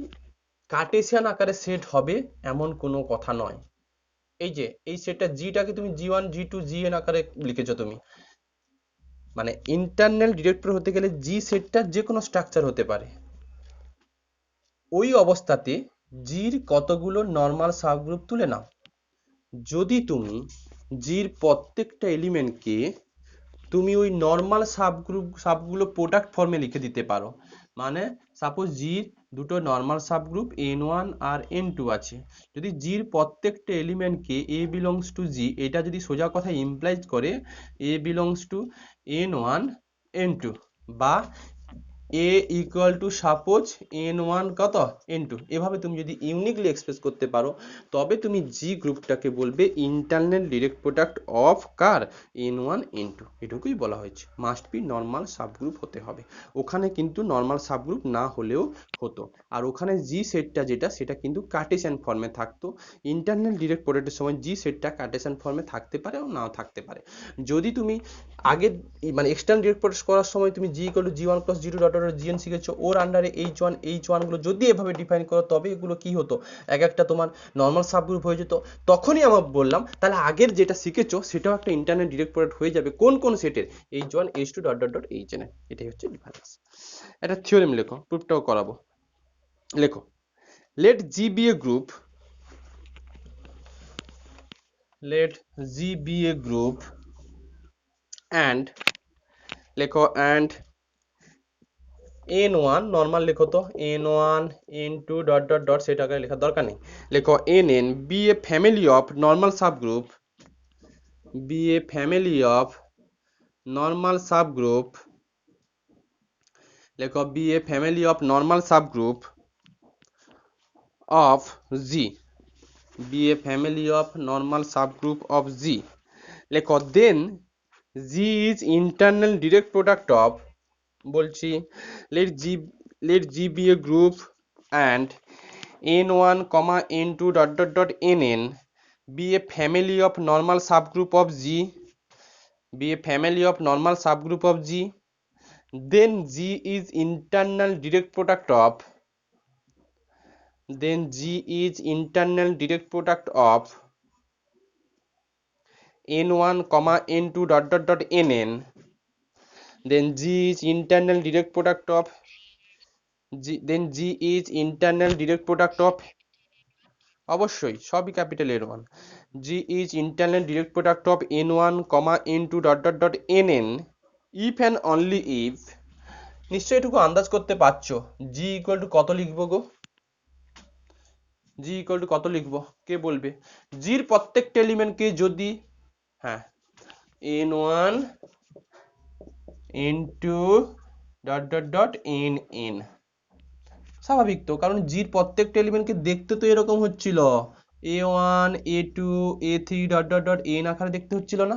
কার্টেসিয়ান আকারে সেট হবে এমন কোনো কথা নয়, এই যে এই সেটটা জিটাকে তুমি জি one G two G N আকারে লিখেছো তুমি, মানে ইন্টারনাল ডিরেক্টর হতে গেলে জি সেটটার যে কোনো স্ট্রাকচার হতে পারে। ওই অবস্থাতে জির কতগুলো নর্মাল সাবগ্রুপ তুলে নাও। যদি তুমি জির প্রত্যেকটা এলিমেন্টকে তুমি ওই নর্মাল সাবগুলো প্রোডাক্ট ফর্মে লিখে দিতে পারো, মানে সাপোজ জির দুটো নর্মাল সাবগ্রুপ n1 আর n2 আছে, যদি জির প্রত্যেকটা এলিমেন্টকে a বিলংস টু জি, এটা যদি সোজা কথা ইমপ্লাইজ করে a belongs to n1 n2, বা a equal two suppose n1 কত n2, এভাবে তুমি যদি ইউনিকলি এক্সপ্রেস করতে পারো, তবে তুমি জি গ্রুপটাকে বলবে internal direct product of car n1 n2। এটুকুই বলা হয়েছে, মাস্ট বি নর্মাল সাবগ্রুপ হতে হবে। ওখানে কিন্তু নর্মাল সাবগ্রুপ না হলেও হতো, আর ওখানে জি সেটটা যেটা সেটা কিন্তু কার্টেসিয়ান ফর্মে থাকতো। ইন্টারনাল ডিরেক্ট প্রোডাক্টের সময় জি সেটটা কার্টেসিয়ান ফর্মে থাকতে পারে ও নাও থাকতে পারে। যদি তুমি আগের মানে এক্সটার্নাল ডিরেক্ট প্রোডাক্ট করার সময় তুমি G equal to G one plus G two dot dot GN শিখেছো, ওর আন্ডারে এইচ ওয়ান গুলো যদি এভাবে ডিফাইন করো, তবে এগুলো কি হতো, এক একটা তোমার নর্মাল সাবগ্রুপ হয়ে যেত। তখনই আমার বললাম তাহলে আগের যেটা শিখেছো সেটাও একটা ইন্টারনাল ডিরেক্ট প্রোডাক্ট হয়ে যাবে কোন কোন সেটের, H one H two dot dot dot HN. এটাই হচ্ছে ডিফারেন্স। একটা থিওরেম লেখো, প্রুফটাও করাবো। লেখো, let G be a group, let G be a group and, লেখো অ্যান্ড n1 নর্মাল, লেখো তো n1 n2 dot dot dot, সেটা আগে লেখার দরকার নেই। লেখো nn be a family of normal subgroup, be a family of normal subgroup, লেখো be a family of normal subgroup of G, be a family of normal subgroup of G. লেখো then G is internal direct product of, বলছি let G, let G be a group and n1 n2 dot dot dot nn be a family of normal subgroup of G, be a family of normal subgroup of G, then G is internal direct product of, then G is internal direct product of n1 n2 dot dot dot nn, then G is internal direct product of G, then G is internal direct product of, অবশ্যই সবই capital এর one, G is internal direct product of n1 n2 dot dot dot nn if and only if, নিশ্চয়ই এটুকু আন্দাজ করতে পারছো জি equal to কত লিখবো গো, জি ইকুয়াল টু কত লিখবো কে বলবে, জির প্রত্যেকটা এলিমেন্টকে যদি, হ্যাঁ n1 n2 dot dot dot nn, স্বাভাবিক তো, কারণ জির প্রত্যেকটা এলিমেন্টকে দেখতে তো এরকম হচ্ছিল, a1 a2 a3 dot dot dot n আকারে দেখতে হচ্ছিল না,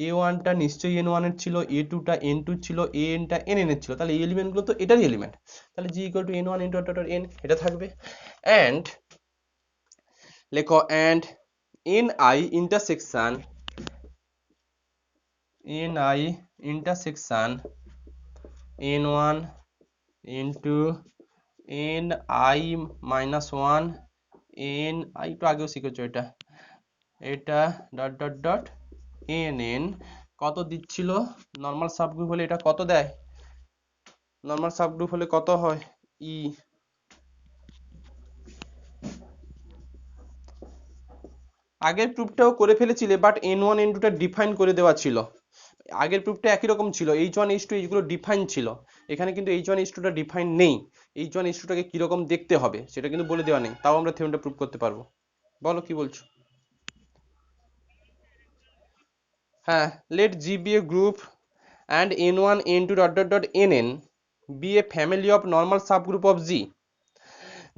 a1টা নিশ্চয়ই n1 এর ছিল, a2টা n2 ছিল, anটা nn এর ছিল, তাহলে এই এলিমেন্টগুলো তো এটারই এলিমেন্ট, তাহলে g equal to n1 n2 dot dot n এটা থাকবে। অ্যান্ড, লেখো and ni intersection, ni intersection n1 n2 ni minus one I একটু আগেও শিখেছো এটা, এটা ডট ডট ডট nn কত দিচ্ছিল, নর্মাল সাবগ্রুপ হলে এটা কত দেয়, নর্মাল সাবগ্রুপ হলে কত হয় ই, আগের প্রুফটাও করে ফেলেছিলে, বাট n1 n2 টা ডিফাইন করে দেওয়া ছিল, আগের প্রুফটা একই রকম ছিল, h1 h2 এইগুলো ডিফাইন ছিল, এখানে কিন্তু h1 h2 টা ডিফাইন নেই, h1 h2 টাকে কিরকম দেখতে হবে সেটা কিন্তু বলে দেওয়া নেই, তাও আমরা থিওরেমটা প্রুফ করতে পারবো। বলো কি বলছো। হ্যাঁ, let G be a group and n1 n2 dot dot dot nn be a family of normal subgroup of G,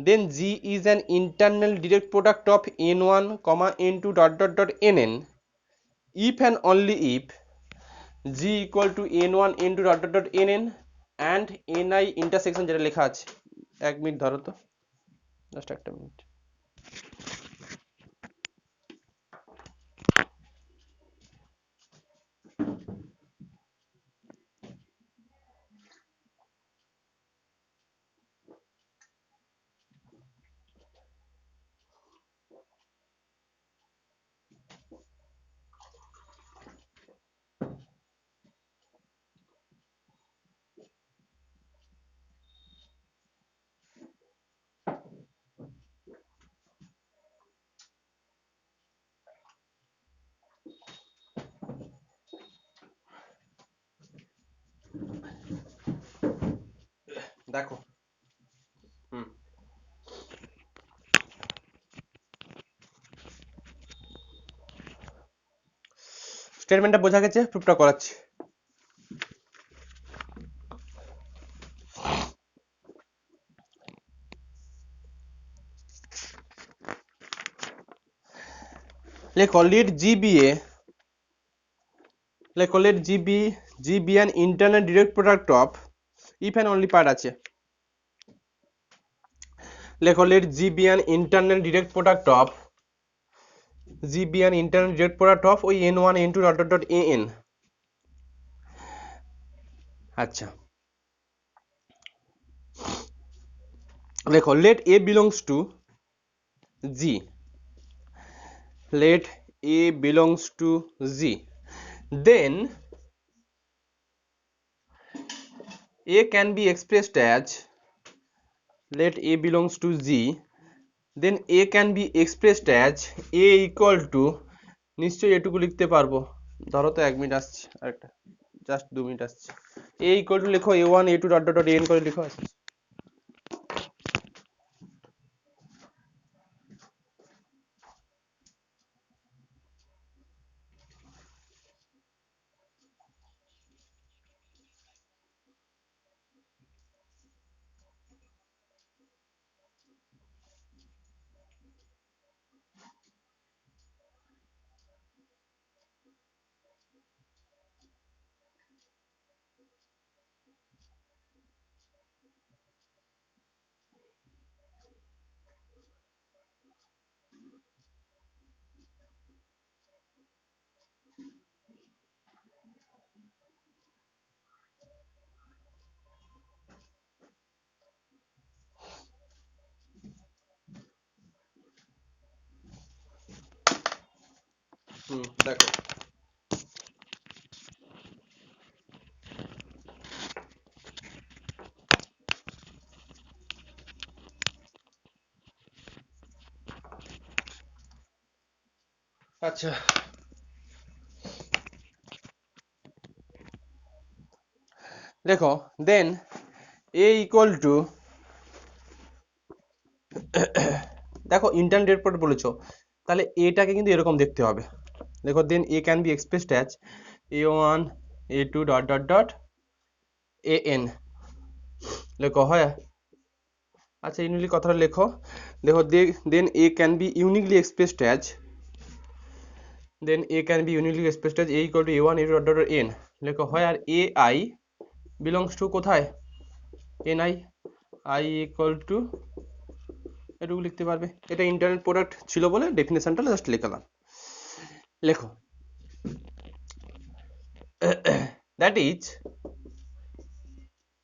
then G is an internal direct product of n1 n2 dot dot dot nn if and only if G equal to n1 n2 dot dot dot nn and ni intersection, যেটা লেখা আছে, এক minute ধরো তো, just একটা minute. দেখো হুম স্টেটমেন্টটা বোঝা গেছে, প্রুফটা করাচ্ছি। লেখো let GB be an internal direct product of if and only part আছে। লেখো let G be an internal direct product of ওই n1 n2 dot dot dot an। আচ্ছা লেখো let A belongs to G, let A belongs to G, then A can be expressed as let A belongs to G, then A can be expressed as A equal to নিশ্চয়ই এটুকু লিখতে পারবো, ধরো তো 1 minute আসছে, আরেকটা just 2 minute আসছে। A equal to লেখো a1 a2 dot dot dot an করে লিখো। দেখো আচ্ছা দেখো দেন A equal to দেখো ইন্টারনাল ডেট প্রোডাক্ট বলেছো, তাহলে এটাকে কিন্তু এরকম দেখতে হবে। দেখো দেন A can be expressed as a1 a2 dot dot dot an লেখো হয়। আচ্ছা ইউনিকলি কথাটা লেখো, দেখো দেন A can be uniquely expressed as A equal to a1 a2 dot dot n লেখো হয়। আর ai belongs to কোথায় ni, I equal to এটুকু লিখতে পারবে। এটা ইন্টারনেট প্রোডাক্ট ছিল বলে ডেফিনেশনটা জাস্ট লিখলাম। লেখো that is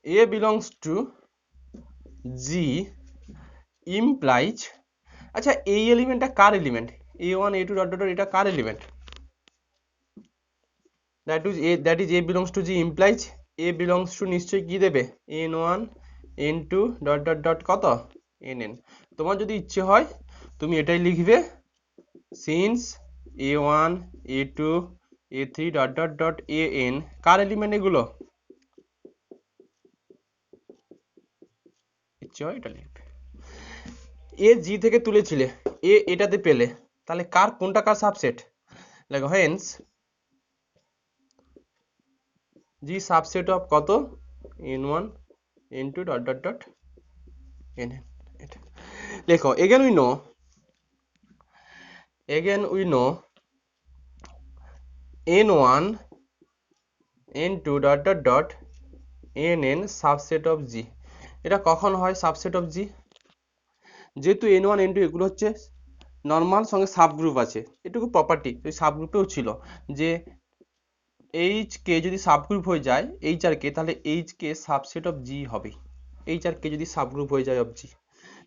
A belongs to G implies, আচ্ছা এই এলিমেন্টটা কার element, a1 a2 dot dot এটা কার element, that is A belongs to G implies A belongs to নিশ্চয়ই কি দেবে n1 n2 dot dot dot কত nn। তোমার যদি ইচ্ছে হয় তুমি এটাই লিখবে since a1 a2 a3 dot dot dot an car element এগুলো, ইচ্ছে হয় এটা লিখবে। এ জি থেকে তুলেছিলে, এ এটাতে পেলে, তাহলে কার কোনটা কার সাবসেট, দেখো হেন্স জি সাবসেট অফ কত n1 n2 dot dot dot nn। এটা লেখো again we know n1 n2 dot dot dot nn subset of G. এটা কখন হয় সাবসেট অফ জি, যেহেতু n1 n2 এগুলো হচ্ছে নর্মাল, সঙ্গে সাবগ্রুপ আছে, এটুকু প্রপার্টি ওই সাবগ্রুপেও ছিল যে এইচ কে যদি সাবগ্রুপ হয়ে যায় এইচ আর কে, তাহলে এইচ কে সাবসেট অফ জি হবে, এইচ আর কে যদি সাবগ্রুপ হয়ে যায় অফ জি।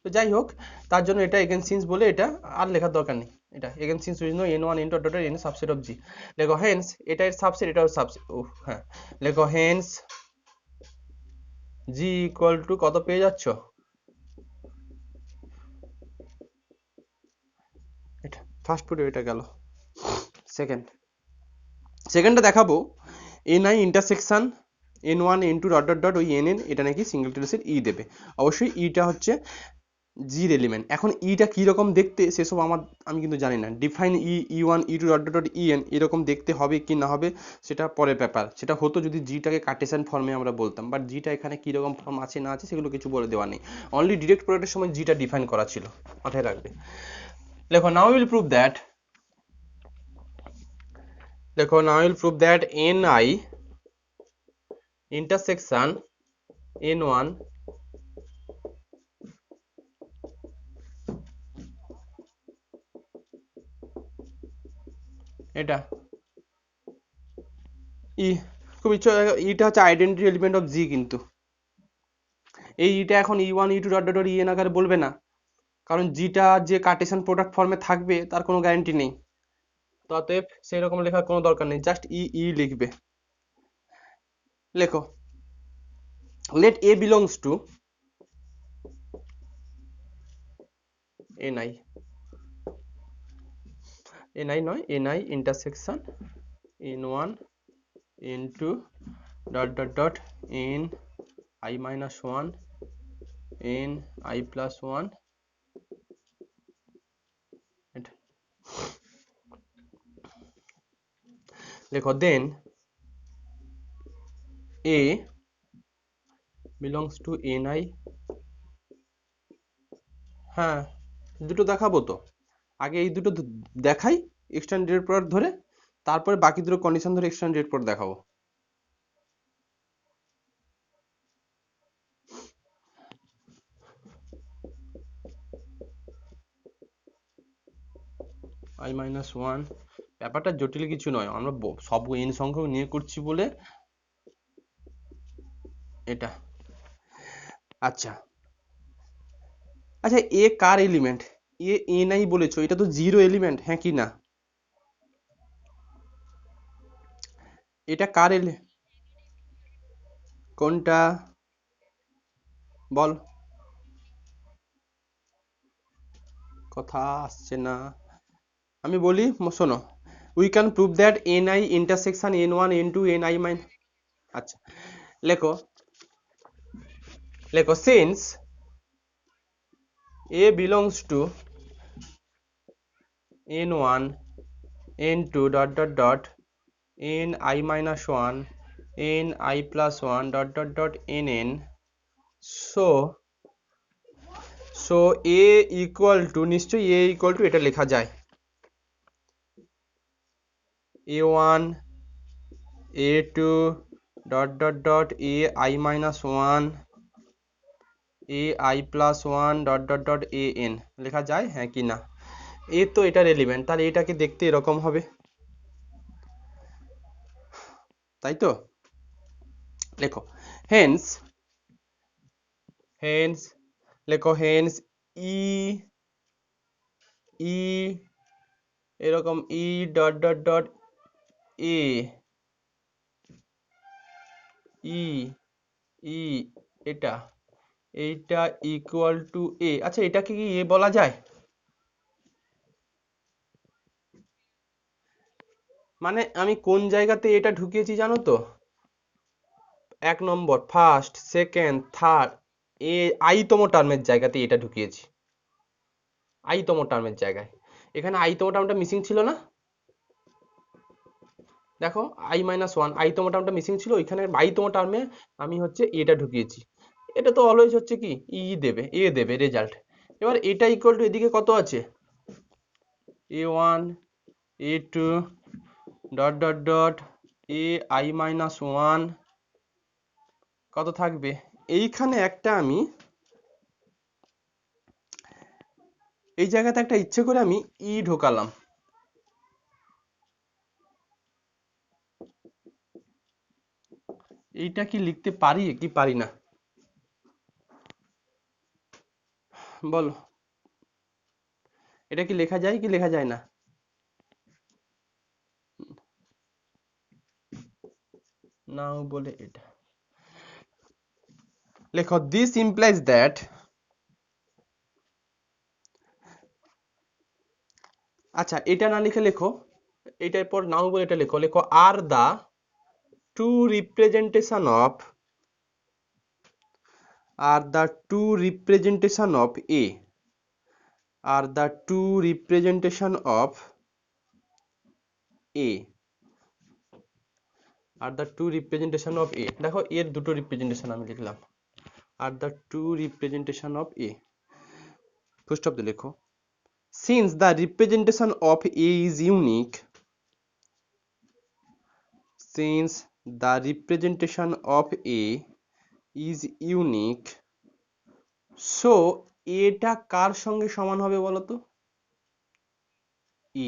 তো যাই হোক, তার জন্য এটা এগেন সিন্স বলে এটা আর লেখার দরকার নেই, এটা again since we know n1 n2 dot dot n subset of G. লেখো হেন্স এটা এর সাবসেট, এটাও সাবসেট, ও হ্যাঁ লেখো হেন্স জি ইকুয়াল টু কত পেয়ে যাচ্ছ, এটা ফার্স্ট পুরো এটা গেল। সেকেন্ডটা দেখাবো ni intersection n1 into dot dot dot ওই nn এটা নাকি সিঙ্গেল ট্রেসের ই দেবে। অবশ্যই ইটা হচ্ছে জির এলিমেন্ট। এখন ইটা কীরকম দেখতে সেসব আমি কিন্তু জানি না। Define E one E two dot dot dot EN এরকম দেখতে হবে কি না হবে সেটা পরের ব্যাপার। সেটা হতো যদি জিটাকে কার্টেসিয়ান ফর্মে আমরা বলতাম, বাট জিটা এখানে কীরকম ফর্ম আছে না আছে সেগুলো কিছু বলে দেওয়া নেই। অনলি ডিরেক্ট প্রোডাক্টের সময় জিটা ডিফাইন করা ছিল, মাথায় রাখবে। দেখো নাও উইল প্রুভ দ্যাট, দেখো now will prove that ni intersection n1 এটা ই খুব ইচ্ছা, ইটা হচ্ছে আইডেন্টিটি এলিমেন্ট অফ জি, কিন্তু এই ইটা এখন E one E two dot dot dot EN আকারে বলবে না, কারণ জিটা যে কার্টেসিয়ান প্রোডাক্ট ফর্মে থাকবে তার কোনো গ্যারান্টি নেই। তো অতএব সেই রকম লেখার কোনো দরকার নেই, জাস্ট ই লিখবে। লেখো let A belongs to ni, ni নয় ni intersection n1 n2 dot dot dot n i minus 1 n i plus 1 এটা লেখো দেন a belongs to ni। হ্যাঁ দুটো দেখাবো তো, আগে এই দুটো দেখাই এক্সটেন্ডেড প্রোডাক্ট ধরে, তারপরে বাকি দুটো কন্ডিশন ধরে এক্সটেন্ডেড প্রোডাক্ট দেখাবো। i minus 1 ব্যাপারটা জটিল কিছু নয়, আমরা সব n সংখ্যক নিয়ে করছি বলে এটা। আচ্ছা আচ্ছা এ কার এলিমেন্ট? এ নাই বলেছো, এটা তো জিরো এলিমেন্ট, হ্যাঁ কি না? এটা কার কোনটা বল, কথা আসছে না, আমি বলি শোনো। We can prove that ni intersection n1 n2 ni mine. আচ্ছা লেখো লেখো since a belongs to n1 n2 dot dot dot n I minus 1 n I plus 1 dot dot dot nn, so a equal to, নিশ্চয়ই a equal to এটা লেখা যায় a1 a2 dot dot dot a I minus 1 a I plus 1 dot dot dot a n লেখা যায়, হ্যাঁ কি না? এ তো এটার এলিমেন্ট, তাহলে এটাকে দেখতে এরকম হবে, তাই তো? লেখো হেন্স হেন্স লেখো হেন্স ই ই এরকম E dot dot dot A E E এটা এইটা ইকুয়াল টু এ। আচ্ছা এটাকে কি এ বলা যায়? মানে আমি কোন জায়গাতে এটা ঢুকিয়েছি জানো তো? 1 নম্বর, ফার্স্ট, সেকেন্ড, থার্ড, এ আইতম টার্মের জায়গাতে এটা ঢুকিয়েছি, আইতম টার্মের জায়গায়। এখানে আইতম টার্মটা মিসিং ছিল না, দেখো i মাইনাস 1 আইতম টার্মটা মিসিং ছিল, ওইখানে আইতম টার্মে আমি হচ্ছে এটা ঢুকিয়েছি। এটা তো অলওয়েজ হচ্ছে কি ই দেবে, এ দেবে রেজাল্ট। এবার এটা ইকুয়াল টু এদিকে কত আছে, a1 a2 dot dot dot A I minus 1 কত থাকবে, এইখানে একটা আমি এই জায়গাতে একটা ইচ্ছে করে আমি ই ঢোকালাম। এইটা কি লিখতে পারি কি পারি না বলো? এটা কি লেখা যায় কি লেখা যায় না? নাও বলে এটা লেখো দিস ইমপ্লাইজ দ্যাট, আচ্ছা এটা না লিখে লেখো, এটার পর নাও বলে এটা লেখো, লেখো আর দা two representation of are the two representation of A are the two representation of A are the two representation of A দেখো এর দুটো রিপ্রেজেন্টেশন আমি লিখলাম are the two representation of A full stop দিয়ে লেখো since the representation of A is unique since the representation of A is unique so এটা কার সঙ্গে সমান হবে বলো তো E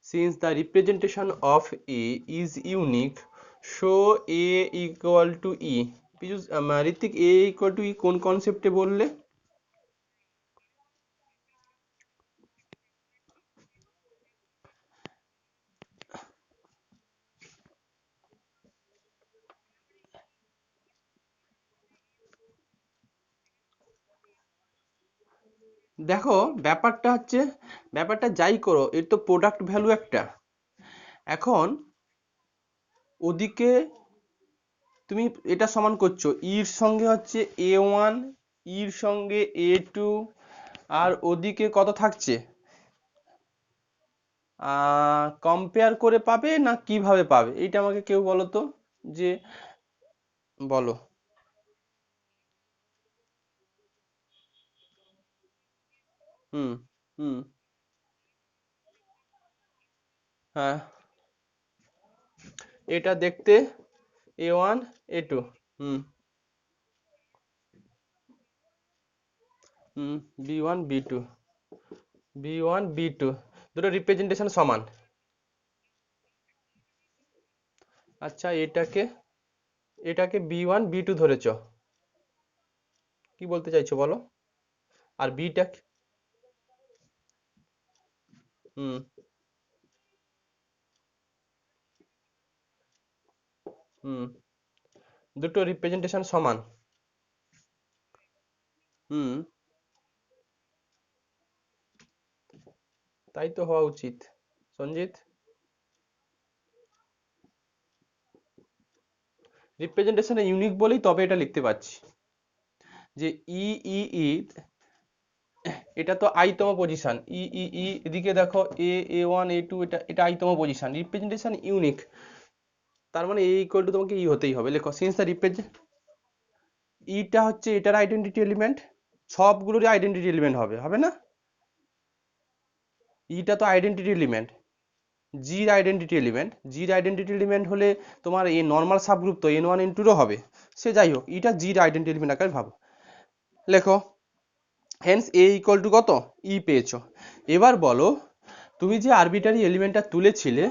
since the representation of A is unique so A equal to E Hrithik A equal to E কোন কনসেপ্টে বললে দেখো ব্যাপারটা যাই করো এর তো প্রোডাক্ট ভ্যালু একটা এখন ওদিকে তুমি এটা সমান করছো এর সঙ্গে হচ্ছে A1 এর সঙ্গে A2 আর ওদিকে কত থাকছে কম্পেয়ার করে পাবে না কিভাবে পাবে এইটা আমাকে কেউ বলো তো যে বলো হুম হুম হ্যাঁ এটা দেখতে A1 A2 হুম হুম B1 B2 B1 B2 দুটো রিপ্রেজেন্টেশন সমান আচ্ছা এটাকে B1 B2 ধরেছো কি বলতে চাইছো বলো আর বিটা হুম হুম দুটো রিপ্রেজেন্টেশন সমান হুম তাই তো হওয়া উচিত সঞ্জিত রিপ্রেজেন্টেশন ইউনিক বলেই তবে এটা লিখতে পারছি যে ই ই ই এটা তো আইতম পজিশন ই ই ই এদিকে দেখো A1 A2 এটা আইতম পজিশন রিপ্রেজেন্টেশন ইউনিক তার মানে A ইকুয়াল টু তোমাকে ই হতেই হবে লেখো সিন্স দ্য রিপ্রেজেন্ট ইটা হচ্ছে এটার আইডেন্টিটি এলিমেন্ট সবগুলোরই আইডেন্টিটি এলিমেন্ট হবে না ইটা তো আইডেন্টিটি এলিমেন্ট জির আইডেন্টিটি এলিমেন্ট হলে তোমার এই নর্মাল সাবগ্রুপ তো N1 N2 এরও হবে সে যাই হোক এটা জির আইডেন্টিটি এলিমেন্ট আকারে ভাবো লেখো হেন্স A ইকুয়াল টু কত ই পেয়েছো এবার বলো তুমি যে আরবিটারি এলিমেন্টটা তুলেছিলে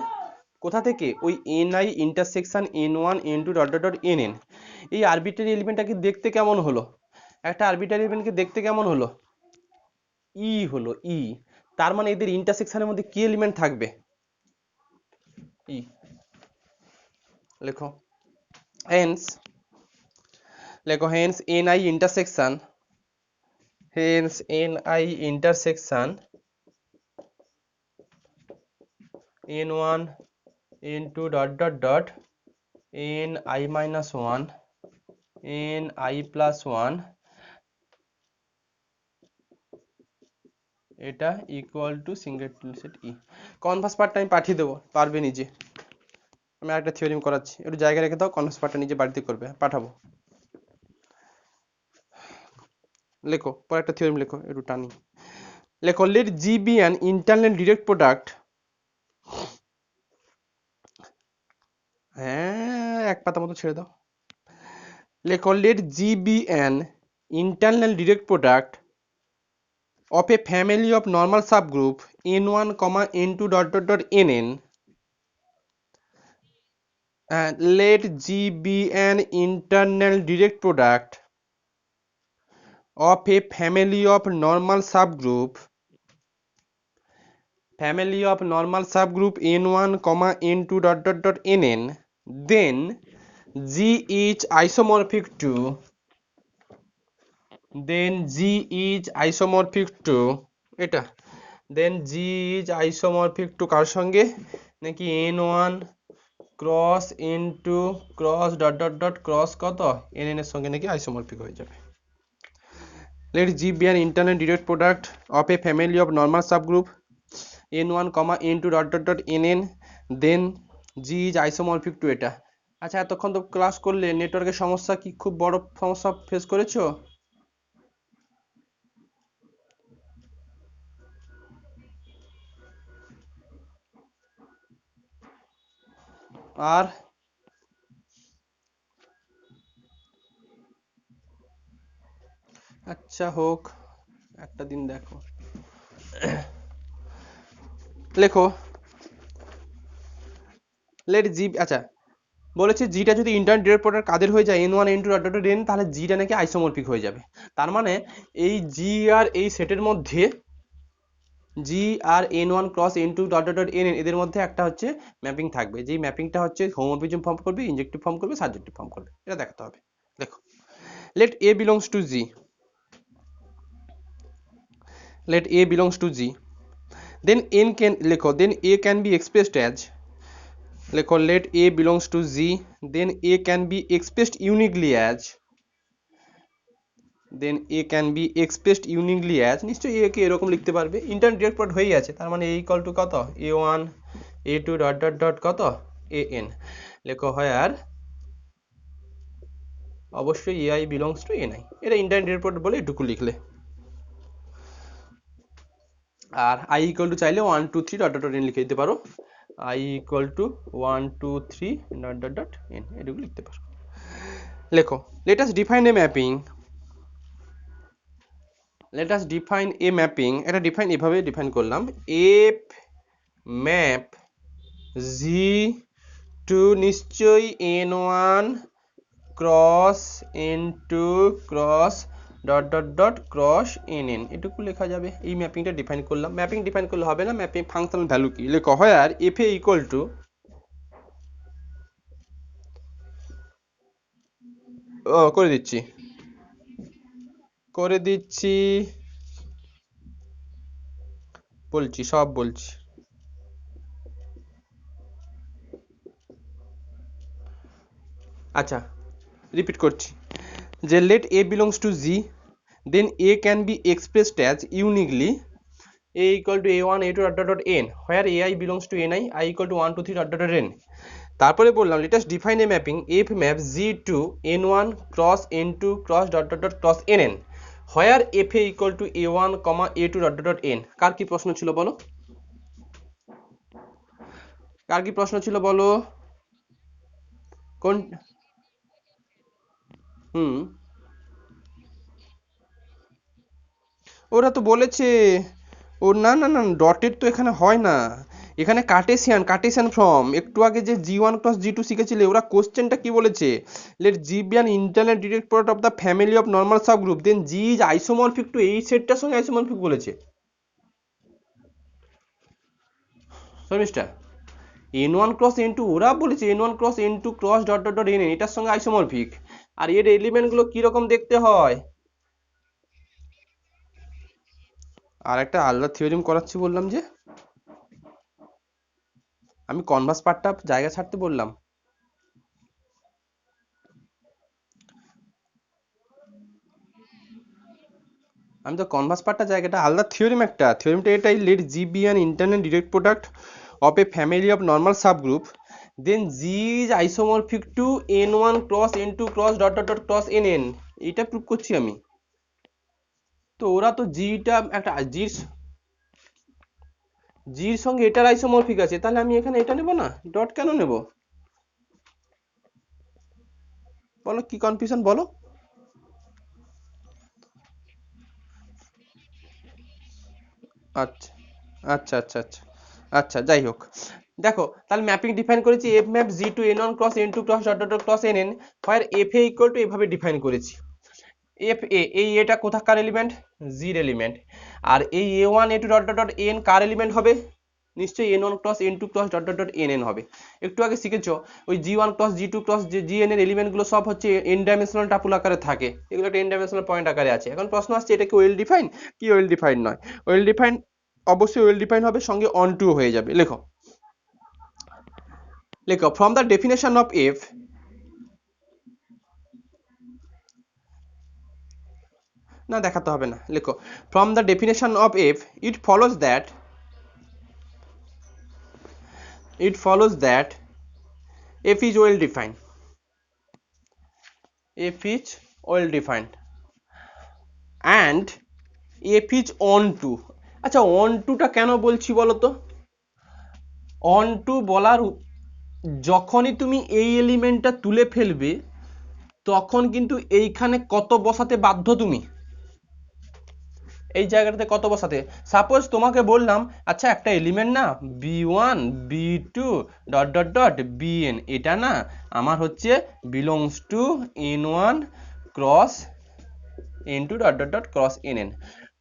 কোথা থেকে ওই ni intersection N1 N2 dot dot dot Nn এই আরবিটারি এলিমেন্টটাকে দেখতে কেমন হলো একটা আরবিটারি এলিমেন্টকে দেখতে কেমন হলো ই হলো ই তার মানে এদের ইন্টারসেকশনের মধ্যে কি এলিমেন্ট থাকবে ই লেখো hence ni intersection N1 N2 dot dot ডট Ni minus 1 Ni plus 1 এটা equal to single set E converse পার্টটা আমি পাঠিয়ে দেবো পারবে নিজে আমি আরেকটা থিওরিম করাচ্ছি একটু জায়গা রেখে দাও কনভার্স পার্টটা নিজে বাড়িতে করবে পাঠাবো লেখো পরে একটা থিওরিম লেখো একটু টানি লেখো let G be an internal direct product হ্যাঁ এক পাতা মতো ছেড়ে দাও লেখো let G be an internal direct product of a family of normal subgroup n1 n2 dot dot dot nn let G be an internal direct product of a family of normal subgroup n1 n2 dot dot dot nn then G is isomorphic to এটা then G is isomorphic to কার সঙ্গে নাকি n1 cross into cross dot dot dot cross কত N এর সঙ্গে নাকি isomorphic হয়ে যাবে। Let G be an internal direct product of a family of normal subgroup n1, n2 dot dot dot nn, then G is isomorphic to এটা। আচ্ছা, এতক্ষণ তো ক্লাস করলে নেটওয়ার্কের সমস্যা কি খুব বড় সমস্যা ফেস করেছো? আর আচ্ছা হোক, একটা দিন দেখো, লেখো লেট জি। আচ্ছা, বলেছে জিটা যদি ইন্টারনাল ডিরেক্ট প্রোডাক্ট কাদের হয়ে যায় n1 n2 dot dot n, তাহলে জিটা নাকি আইসোমরফিক হয়ে যাবে। তার মানে এই জি আর এই সেটের মধ্যে জি আর n1 cross n2 dot dot dot n এদের মধ্যে একটা হচ্ছে ম্যাপিং থাকবে, যেই ম্যাপিংটা হচ্ছে হোমোমরফিজম ফর্ম করবে, ইনজেক্টিভ ফর্ম করবে, সাবজেক্টিভ ফর্ম করবে, এটা দেখাতে হবে। দেখো, let A belongs to G, let a belongs to G, then n can লেখো, then a can be expressed as, লেখো let a belongs to G, then a can be expressed uniquely as, then a can be expressed uniquely as, নিশ্চয়ই a কে এরকম লিখতে পারবে, internal direct product হয়ে আছে, তার মানে a ইকুয়াল টু কত a1 a2 dot dot dot কত an, লেখো আর অবশ্যই ai belongs to ni, এটা ইন্টারনাল ডিরেক্ট প্রোডাক্ট বলে এটুকু লিখলে। আর i ইকুয়াল টু চাইলে 1 2 3 ডট ডট n লিখে দিতে পারো, i equal to 1 2 3 dot dot dot n, এটুকু লিখতে পারো। লেখো let us define a mapping, let us define a mapping, এটা ডিফাইন এভাবে ডিফাইন করলাম, f map g to নিশ্চয়ই n1 cross n2 cross dot dot dot cross nn, এটুকু লেখা যাবে। এই ম্যাপিংটা ডিফাইন করলাম। ম্যাপিং ডিফাইন করলে হবে না, ম্যাপিং ফাংশনাল ভ্যালু কি লেখো আর f a ইকুয়াল টু, করে দিচ্ছি বলছি, সব বলছি। আচ্ছা, রিপিট করছি যে let a belongs to G, then a can be expressed as uniquely a equal to a1 a2 dot dot dot n, where ai belongs to ni, I equal to 1 2 3 dot dot dot n। তারপরে বললাম let us define a mapping f map G to n1 cross n2 cross dot dot dot cross nn, where f a equal to a1 a2 dot dot dot n। কার কি প্রশ্ন ছিল বলো, কার কি প্রশ্ন ছিল বলো, কোন? ওরা তো বলেছে, ও না না না, ডটেড তো এখানে হয় না, এখানে কার্টেসিয়ান ফর্ম। একটু আগে যে g1 ক্রস g2 শিখেছিলে, ওরা কোশ্চেনটা কি বলেছে, let G be an internal direct product of the family of normal subgroup, then G is isomorphic to, এই সেটটার সঙ্গে আইসোমরফিক বলেছে। শর্মিষ্ঠা, n1 ক্রস n2 ওরা বলেছে n1 cross n2 cross dot dot dot n, এটার সঙ্গে আইসোমরফিক। আর এর এলিমেন্টগুলো কি রকম দেখতে হয়, আর একটা আলাদা থিওরিম করাচ্ছি বললাম যে, আমি কনভার্স পার্টটা জায়গা ছাড়তে বললাম। আমি তো কনভার্স পার্টটা জায়গাটা আলাদা থিওরিম, একটা থিওরিমটা এটাই, let G be an internal direct product of a family of normal subgroup, then G is isomorphic to n1 cross n2 cross dot dot dot cross nn, এটা প্রুভ করছি আমি। তো ওরা তো জিটা একটা জির সঙ্গে এটার আইসোমরফিক আছে, তাহলে আমি এখানে এটা নেব না, ডট কেন নেব বলো, কি কনফিউশন বলো? আচ্ছা আচ্ছা আচ্ছা আচ্ছা আচ্ছা, যাই হোক, দেখো তাহলে ম্যাপিং ডিফাইন করেছি f map g to n1 cross n2 cross dot dot cross nn, where f a equal to, এভাবে ডিফাইন করেছি। f a, এই এটা কোথাকার এলিমেন্ট, জির এলিমেন্ট। আর এই a1 a2 dot dot dot n কার এলিমেন্ট হবে, নিশ্চয়ই n1 cross n2 cross dot dot dot nn হবে। একটু আগে শিখেছো ওই g1 cross g2 cross gn এর এলিমেন্টগুলো সব হচ্ছে n ডাইমেনশনাল টাপুল আকারে থাকে, এগুলো একটা n ডাইমেনশনাল পয়েন্ট আকারে আছে। এখন প্রশ্ন আসছে এটা কি ওয়েল ডিফাইন, কি ওয়েল ডিফাইন নয়? ওয়েল ডিফাইন, অবশ্যই ওয়েল ডিফাইন হবে, সঙ্গে অন টু হয়ে যাবে। লেখো লেখো from the definition of F, না দেখাতে হবে না, লেখো from the definition of F it follows that f is well defined, f is well defined and f is onto। আচ্ছা onto-টা কেন বলছি বলো তো? onto বলার যখনই তুমি এই এলিমেন্টটা তুলে ফেলবে তখন কিন্তু এইখানে কত বসাতে বাধ্য তুমি, এই জায়গাটাতে কত বসাতে। সাপোজ তোমাকে বললাম আচ্ছা একটা এলিমেন্ট না b1 b2 dot dot dot bn, এটা না আমার হচ্ছে belongs to n1 cross n2 dot dot dot cross nn।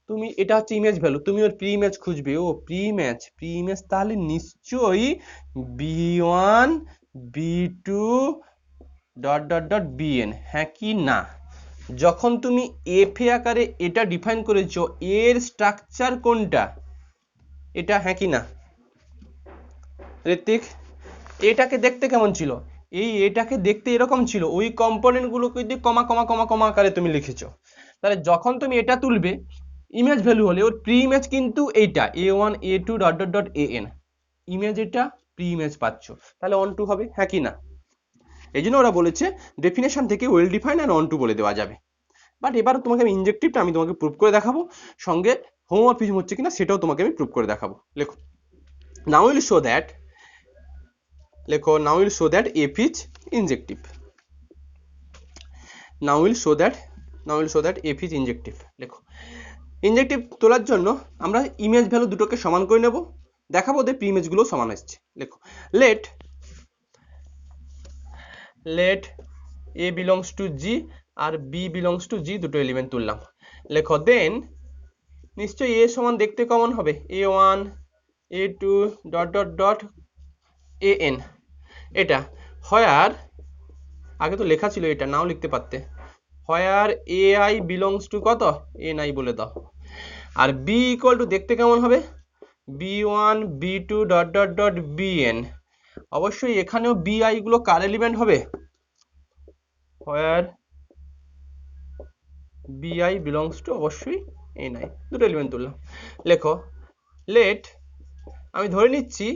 তুমি এটা হচ্ছে ইমেজ ভ্যালু, তুমি ওর প্রি ইমেজ খুঁজবে, ও প্রি ইমেজ তাহলে নিশ্চয়ই b1 b2 dot dot dot bn, হ্যাঁ কি না? যখন তুমি এফ এ আকারে এটা ডিফাইন করেছো এর স্ট্রাকচার কোনটা, এটা, হ্যাঁ কি না ঋত্বিক? এটাকে দেখতে কেমন ছিল? এটাকে দেখতে এরকম ছিল, ওই কম্পোনেন্ট গুলোকে যদি কমা কমা কমা কমা আকারে তুমি লিখেছো, তাহলে যখন তুমি এটা তুলবে ইমেজ ভ্যালু হলে ওর প্রি ইমেজ কিন্তু এইটা a1 a2 dot dot dot an, image এটা প্রি ইমেজ পাচ্ছ, তাহলে অন টু হবে, হ্যাঁ কি না? এই জন্য ওরা বলেছে ডেফিনেশন থেকে well defined and onto বলে দেওয়া যাবে। বাট এবার তোমাকে আমি ইনজেক্টিভটা আমি তোমাকে প্রুভ করে দেখাবো, সঙ্গে হোমোমরফিজম হচ্ছে কিনা সেটাও তোমাকে আমি প্রুভ করে দেখাবো। লেখো নাও উইল শো দ্যাট, লেখো now will show that F is ইনজেক্টিভ, now will show that F is ইনজেক্টিভ। লেখো ইনজেক্টিভ তোলার জন্য আমরা ইমেজ ভ্যালু দুটোকে সমান করে নেব, দেখাবো ওদের প্রি ইমেজগুলো সমান আসছে। লেখো let A belongs to G আর বি বিলংস টু জি, দুটো এলিমেন্ট তুললাম। লেখো দেন নিশ্চয়ই এ সমান দেখতে কেমন হবে a1 a2 dot dot dot an, এটা হোয়ার, আগে তো লেখা ছিল এটা নাও লিখতে পারতে, হোয়ার ai বিলংস টু কত ni বলে দাও, আর b ইকুয়াল টু দেখতে কেমন হবে b1 b2 dot dot dot bn, অবশ্যই এখানেও bi গুলো কার এলিমেন্ট হবে, হোয়ার bi বিলংস টু অবশ্যই ni, দুটো এলিমেন্ট তুললাম। লেখো লেট, আমি ধরে নিচ্ছি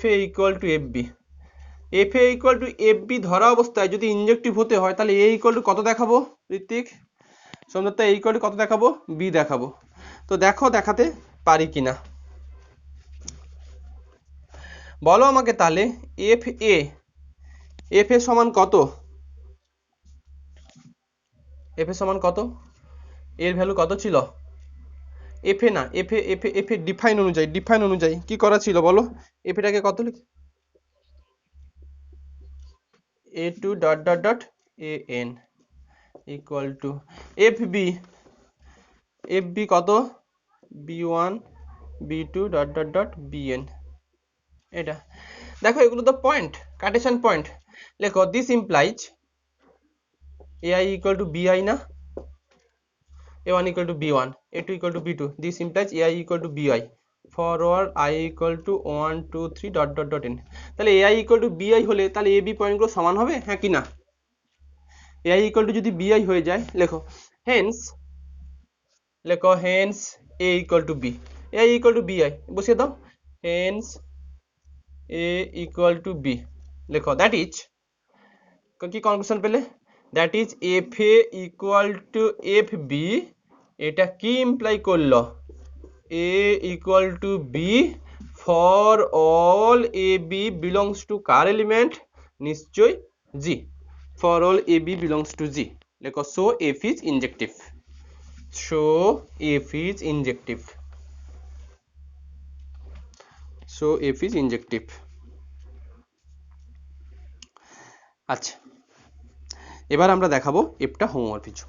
fa equal to fb, fa equal to fb ধরা অবস্থায় যদি ইনজেক্টিভ হতে হয় তাহলে a ইকুয়াল টু কত দেখাবো Ritwik? Somdatta a equal to কত দেখাবো? b দেখাবো। তো দেখো দেখাতে পারি কিনা বলো আমাকে, তাহলে fa সমান কত, fa সমান কত, এর ভ্যালু কত ছিল? fa না, fa ডিফাইন অনুযায়ী কি করা ছিল বলো, ফাটাকে কত লিখ a2 dot dot dot an equal to fb কত b1 b2 dot dot dot bn, এটা দেখো এগুলো তো পয়েন্ট, কার্টেশিয়ান পয়েন্ট। লেখো this implies ai equal to bi না, a1 equal to b1 a2 equal to b2, this implies ai equal to bi forward I equal to 1 2 3 dot dot dot n, তাহলে ai equal to bi হলে তাহলে ab পয়েন্টগুলো সমান হবে, হ্যাঁ কি না? ai equal to যদি bi হয়ে যায় লেখো hence a equal to b, ai equal to bi বসিয়ে দাও, hence a equal to b, লেখো that is, কি কনক্লুশন পেলে, that is fa equal to fb, এটা কি ইমপ্লাই করলো a equal to b for all ab belongs to car element, নিশ্চয় g, for all ab belongs to g। লেখো so f is injective, so f is injective, so f is injective। আচ্ছা এবার আমরা দেখাবো এফটা homomorphism.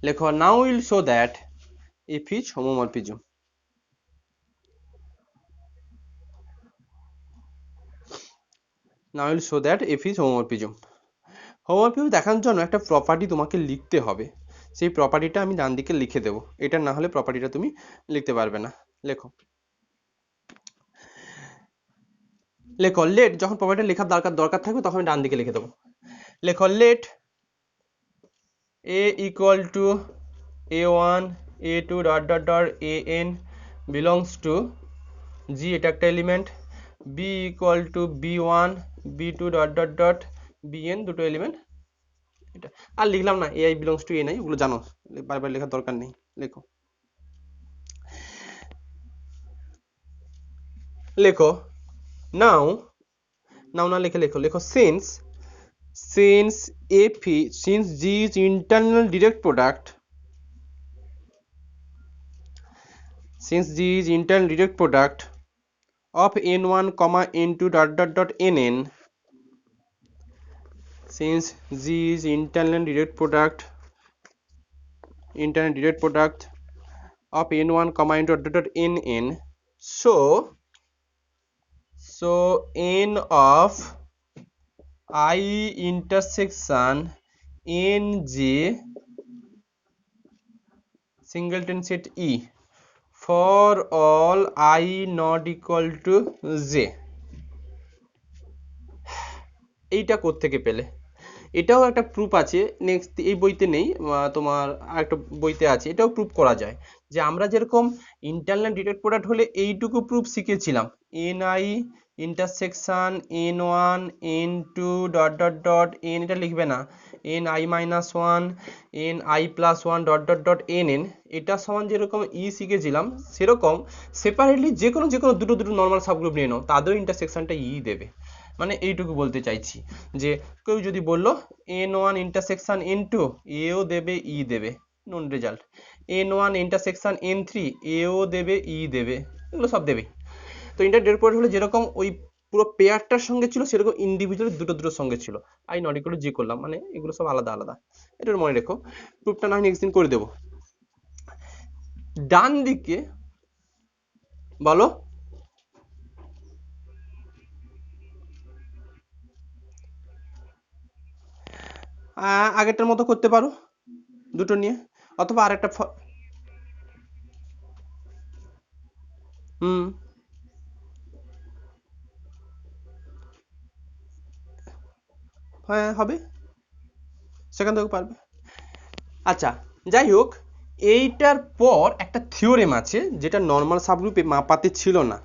লেখো now will show that F is homomorphism. Now will show that F is homomorphism. Homomorphism দেখানোর জন্য একটা property তোমাকে লিখতে হবে, সেই প্রপার্টিটা আমি ডান দিকে লিখে দেবো, এটা না হলে প্রপার্টিটা তুমি লিখতে পারবে না। লেখো লেখো লেট, যখন প্রপার্টিটা লেখার দরকার থাকবে তখন আমি ডান দিকে লিখে দেবো। লেখো লেট a equal to a1 a2 dot dot dot an belongs to g, এটা একটা এলিমেন্ট, b equal to b1 b2 dot dot dot bn, দুটো এলিমেন্ট। এটা আর লিখলাম না, ai belongs to a নাই, ওগুলো জানো, বারবার লেখার দরকার নেই। লেখো লেখো নাও না লিখে লেখো since since g is internal direct product, since g is internal direct product of n1 comma n2 dot dot dot nn, since g is internal direct product of n1 comma n2 dot dot dot nn, so n of I intersection nj singleton set e for all I not equal to j। এইটা কোত্থেকে পেলে? এটাও একটা proof আছে, next এই বইতে নেই, তোমার আরেকটা বইতে আছে, এটাও প্রুফ করা যায় যে আমরা যেরকম ইন্টারনাল ডিরেক্ট প্রোডাক্ট হলে এইটুকু প্রুফ শিখেছিলাম, ni intersection n1 n2 dot dot dot n, এটা লিখবে না, ni minus one ni plus one dot dot dot nn, এটা সমান যেরকম ই শিখেছিলাম সেরকম সেপারেটলি যে কোনো দুটো নর্মাল সাবগ্রুপ নিয়ে নাও, তাদেরও ইন্টারসেকশনটা ই দেবে। মানে এইটুকু বলতে চাইছি যে কেউ যদি বললো n1 ইন্টারসেকশন n2, এও দেবে ই দেবে, known result. n1 intersection n3, এও দেবে ই দেবে, এগুলো সব দেবে। তো ইন্টারডিরেক্ট প্রোডাক্ট হলে যেরকম ওই পুরো পেয়ারটার সঙ্গে ছিল সেরকম ইন্ডিভিজুয়াল দুটোর সঙ্গে ছিল, আই নট ইকুয়াল টু জি করলাম, মানে এগুলো সব আলাদা আলাদা, এটা মনে রেখো। প্রুফটা না নেক্সট দিন করে দেবো। ডান দিকে বলো আগেরটার মতো করতে পারো দুটো নিয়ে, অথবা আরেকটা হ্যাঁ হবে, সেখান থেকেও পারবে। আচ্ছা যাই হোক, এইটার পর একটা থিওরেম আছে যেটা নর্মাল সাবগ্রুপে মাপাতে ছিল না।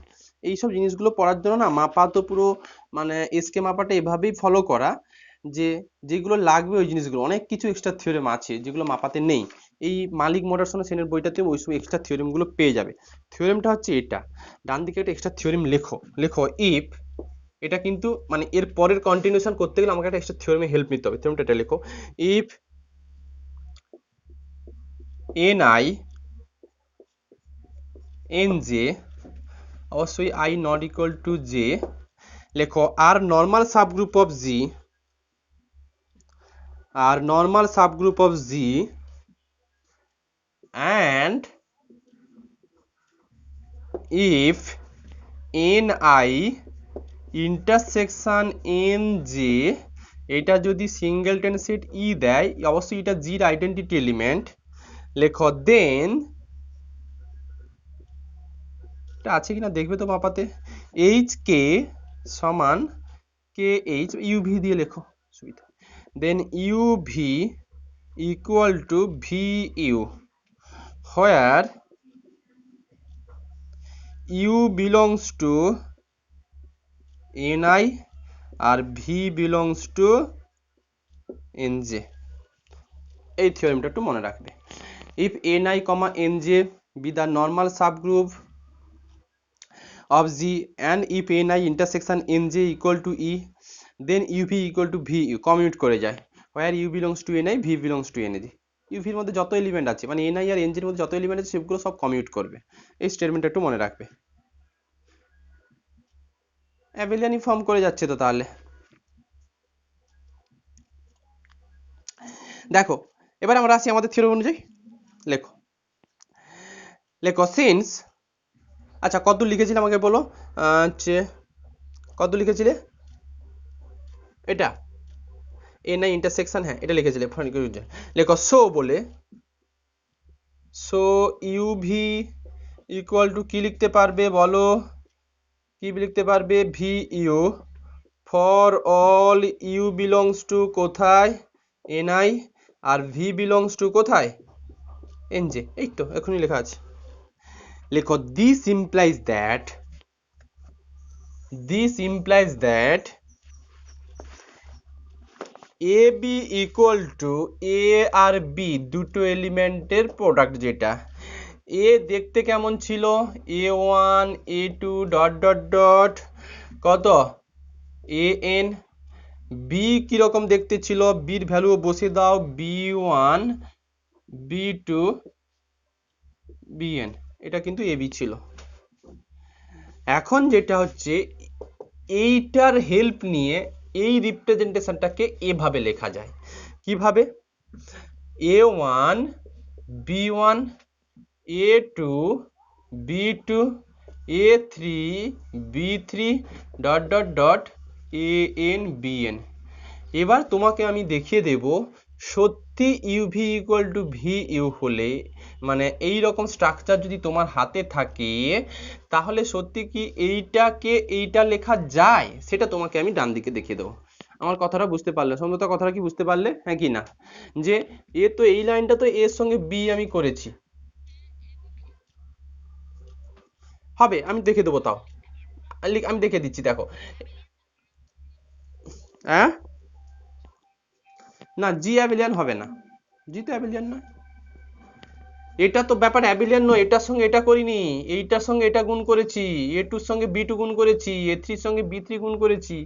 এইসব জিনিসগুলো পড়ার জন্য না মাপা তো পুরো মানে এসকে মাপাটা এভাবেই ফলো করা যে যেগুলো লাগবে ওই জিনিসগুলো, অনেক কিছু এক্সট্রা থিওরেম আছে যেগুলো মাপাতে নেই। এই মালিক মোডারসন সেনের বইটাতে ওই সব এক্সট্রা থিওরেমগুলো পেয়ে যাবে। থিওরেমটা হচ্ছে এটা, ডান দিকে একটা এক্সট্রা থিওরেম লেখো ইফ, এটা কিন্তু মানে এর পরের কন্টিনিউশন করতে গেলে আমাকে একটা এক্সট্রা থিওরেমে হেল্প নিতে হবে। থিওরেমটা এটা লেখো, ইফ ni nj, অবশ্যই i not equal to j, লেখো are normal subgroup of g, are normal subgroup of g and if ni intersection nj, এটা যদি সিঙ্গেলটন সেট ই দেয়, অবশ্যই এটা জির আইডেন্টিটি এলিমেন্ট, লেখো দেন এটা আছে কিনা দেখবে তো মাপাতে, এইচ কে সমান কে এইচ, ইউভি দিয়ে লেখো সুবিধা, then UV equal to V U, where U belongs to NI আর ভি বিলংস টু এনজে। এই থিওরেমটা একটু মনে রাখবে। If ni comma nj be the normal subgroup of G and if ni intersection nj equal to e, then uv equal to vu, commute করে যায়, where u belongs to ni, v belongs to nj, uv এর মধ্যে যত element আছে মানে ni আর nj এর মধ্যে যত এলিমেন্ট আছে সবগুলো সব কমিউট করবে। এই স্টেটমেন্টটা একটু মনে রাখবে। অ্যাবেলিয়ানি ফর্ম করে যাচ্ছে তো তাহলে। দেখো এবার আমরা আসি আমাদের থিওরেম অনুযায়ী, লেখো সিন্স, আচ্ছা কত লিখেছিলে আমাকে বলো, কত লিখেছিলে এটা ni ইন্টারসেকশন, হ্যাঁ এটা লিখেছিলে, লেখো সো বলে, সো ইউভি ইকুয়াল টু কি লিখতে পারবে বলো, কি লিখতে পারবে, V U for all U belongs to কোথায়, এনআই, আর ভি বিলংস টু কোথায়, এনজে। এই তো এখনই লেখা আছে। লেখো this implies that A B equal to A আর বি দুটো এলিমেন্টের প্রোডাক্ট, যেটা এ দেখতে কেমন ছিল, A one A two dot dot dot কত এ এন, বি কিরকম দেখতে ছিল, বির ভ্যালু বসে দাও, B one B two B N, এটা কিন্তু এ বি ছিল। এখন যেটা হচ্ছে এইটার হেল্প নিয়ে এই রিপ্রেজেন্টেশনটাকে এভাবে লেখা যায়, কিভাবে, A one B one A two B two A three B three dot dot dot A N B N. এবার তোমাকে আমি দেখিয়ে দেব সত্যি UV equal to V U হলে, মানে এই রকম স্ট্রাকচার যদি তোমার হাতে থাকে, তাহলে সত্যি কি এইটাকে এইটা লেখা যায়, সেটা তোমাকে আমি ডান দিকে দেখিয়ে দেবো। আমার কথাটা বুঝতে পারলে, সম্ভবত কথাটা কি বুঝতে পারলে, হ্যাঁ কি না, যে এ তো এই লাইনটা তো এর সঙ্গে বি আমি করেছি, হবে, আমি দেখে দেবো, তাও আমি দেখে দিচ্ছি, দেখো, হ্যাঁ না, জি অ্যাবিলিয়ান হবে না, জি তো অ্যাবিলিয়ান না, এটা তো ব্যাপার অ্যাবিলিয়ান নয়, এটার সঙ্গে এটা করিনি, এইটার সঙ্গে এটা গুণ করেছি, এ টুর সঙ্গে বি টু গুণ করেছি, এ থ্রির সঙ্গে বি থ্রি গুণ করেছি,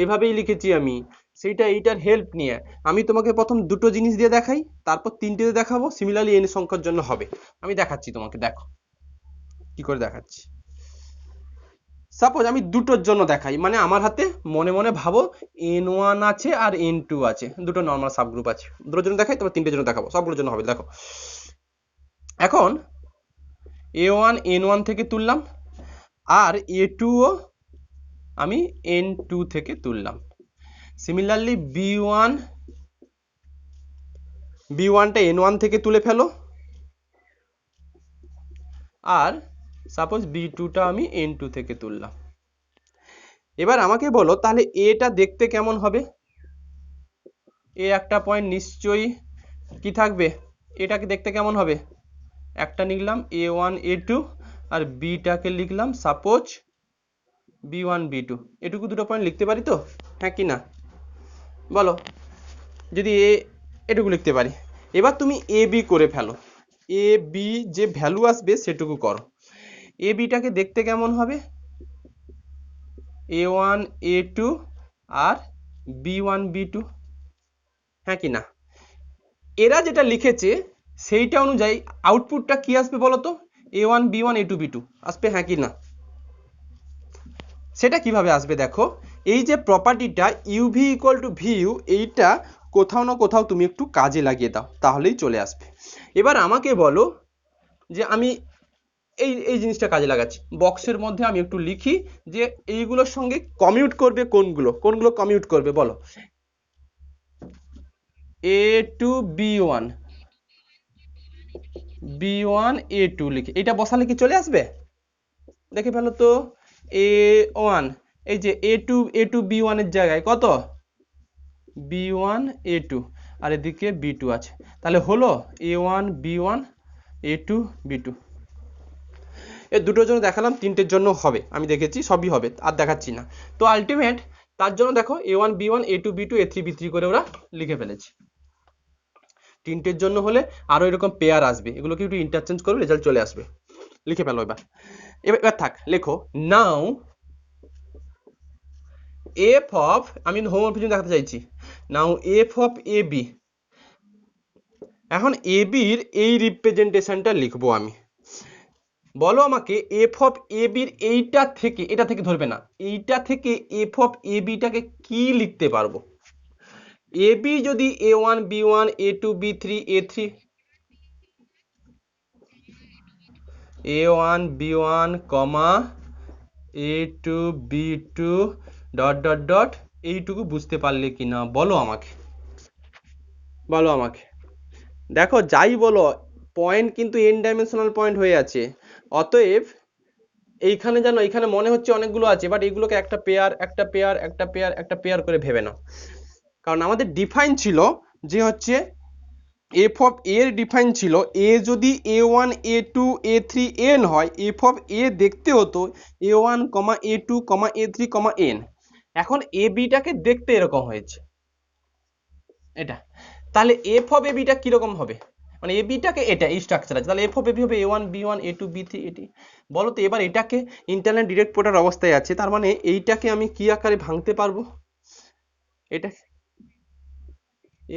এভাবেই লিখেছি আমি, সেইটা এইটার হেল্প নিয়ে। আমি তোমাকে প্রথম দুটো জিনিস দিয়ে দেখাই, তারপর তিনটে দিয়ে দেখাবো, সিমিলারলি এন সংখ্যার জন্য হবে। আমি দেখাচ্ছি তোমাকে, দেখো কি করে দেখাচ্ছি। সাপোজ আমি দুটোর জন্য দেখাই, মানে আমার হাতে মনে মনে ভাবো এন ওয়ান আছে আর এন টু আছে, দুটো নর্মাল সাবগ্রুপ আছে, দুটোর জন্য দেখাই, তারপর তিনটের জন্য দেখাবো, সবগুলোর জন্য হবে। দেখো এখন এ ওয়ান এন ওয়ান থেকে তুললাম, আর এ টুও আমি এন টু থেকে তুললাম। সিমিলারলি বি ওয়ানটা এন ওয়ান থেকে তুলে ফেলো, আর সাপোজ বি টুটা আমি এন টু থেকে তুললাম। এবার আমাকে বলো তাহলে এটা দেখতে কেমন হবে, এ একটা পয়েন্ট নিশ্চয়ই কি থাকবে, এটাকে দেখতে কেমন হবে, একটা লিখলাম এ ওয়ান এ টু, আর বিটাকে লিখলাম suppose B one B two, এটুকু দুটো পয়েন্ট লিখতে পারি তো, হ্যাঁ কি না বলো, যদি এটুকু লিখতে পারি। এবার তুমি এ বি করে ফেলো, এ বি যে ভ্যালু আসবে সেটুকু করো। এ বিটাকে দেখতে কেমন হবে, এ one A two R B one B two, হ্যাঁ কি না, এরা যেটা লিখেছে সেইটা অনুযায়ী আউটপুটটা কি আসবে বলো তো, এ one B one A two B two আসবে, হ্যাঁ কি না। সেটা কিভাবে আসবে দেখো, এই যে প্রপার্টিটা ইউভি ইকুয়াল টু ভিউ, এইটা কোথাও না কোথাও তুমি একটু কাজে লাগিয়ে দাও, তাহলেই চলে আসবে। এবার আমাকে বলো যে আমি এই এই জিনিসটা কাজে লাগাচ্ছি, বক্সের মধ্যে আমি একটু লিখি যে এইগুলোর সঙ্গে কমিউট করবে কোনগুলো, কোনগুলো কমিউট করবে বলো, A two B one B one A two লিখে এটা বসালে কি চলে আসবে, দেখে ফেলো তো, এ ওয়ান, এই যে এ টু বি ওয়ানের জায়গায় কত বি ওয়ান এ টু, আর এদিকে বি টু আছে, তাহলে হলো এ one B one A two B two. এর দুটোর জন্য দেখালাম, তিনটের জন্য হবে, আমি দেখেছি সবই হবে, আর দেখাচ্ছি না। তো আলটিমেট তার জন্য দেখো A one B one A two B two A three B three করে ওরা লিখে ফেলেছে। তিনটের জন্য হলে আরো এরকম পেয়ার আসবে, এগুলোকে একটু ইন্টারচেঞ্জ করবে, রেজাল্ট চলে আসবে। লিখে ফেলো এবার, এবার থাক, লেখো নাও এফ অফ, আমি হোমওয়ার্ক পিছনে দেখাতে চাইছি, নাও এফ অফ এ বি। এখন এ বির এই রিপ্রেজেন্টেশনটা লিখবো আমি, বলো আমাকে এফ অফ এ বির এইটা থেকে, এটা থেকে ধরবে না, এইটা থেকে এফ অফ এ বিটাকে কি লিখতে পারবো, এ বি যদি A one B one A two B three A three, A one B one comma A two B two dot dot dot, এইটুকু বুঝতে পারলে কি না বলো আমাকে, বলো আমাকে। দেখো যাই বলো, পয়েন্ট কিন্তু এন ডাইমেনশনাল পয়েন্ট হয়ে আছে, অতএব এইখানে জানো, এইখানে মনে হচ্ছে অনেকগুলো আছে, বাট এইগুলোকে একটা পেয়ার একটা পেয়ার একটা পেয়ার একটা পেয়ার করে ভেবে নাও। কারণ আমাদের ডিফাইন ছিল যে হচ্ছে এফ অফ এর ডিফাইন ছিল এ যদি a1 a2 a3 n হয়, এফ অফ এ দেখতে হতো a1 a2 a3 n। এখন এ বিটাকে দেখতে এরকম হয়েছে এটা, তাহলে এফ অফ এ বিটা কিরকম হবে, মানে এ বিটাকে এটা এই স্ট্রাকচার আছে, তাহলে এফ অফ এ বি হবে a1 b1 a2 b3 এটি। বলো তো এবার এটাকে ইন্টারনাল ডিরেক্ট প্রোডাক্ট অবস্থায় আছে, তার মানে এইটাকে আমি কি আকারে ভাঙতে পারবো, এটা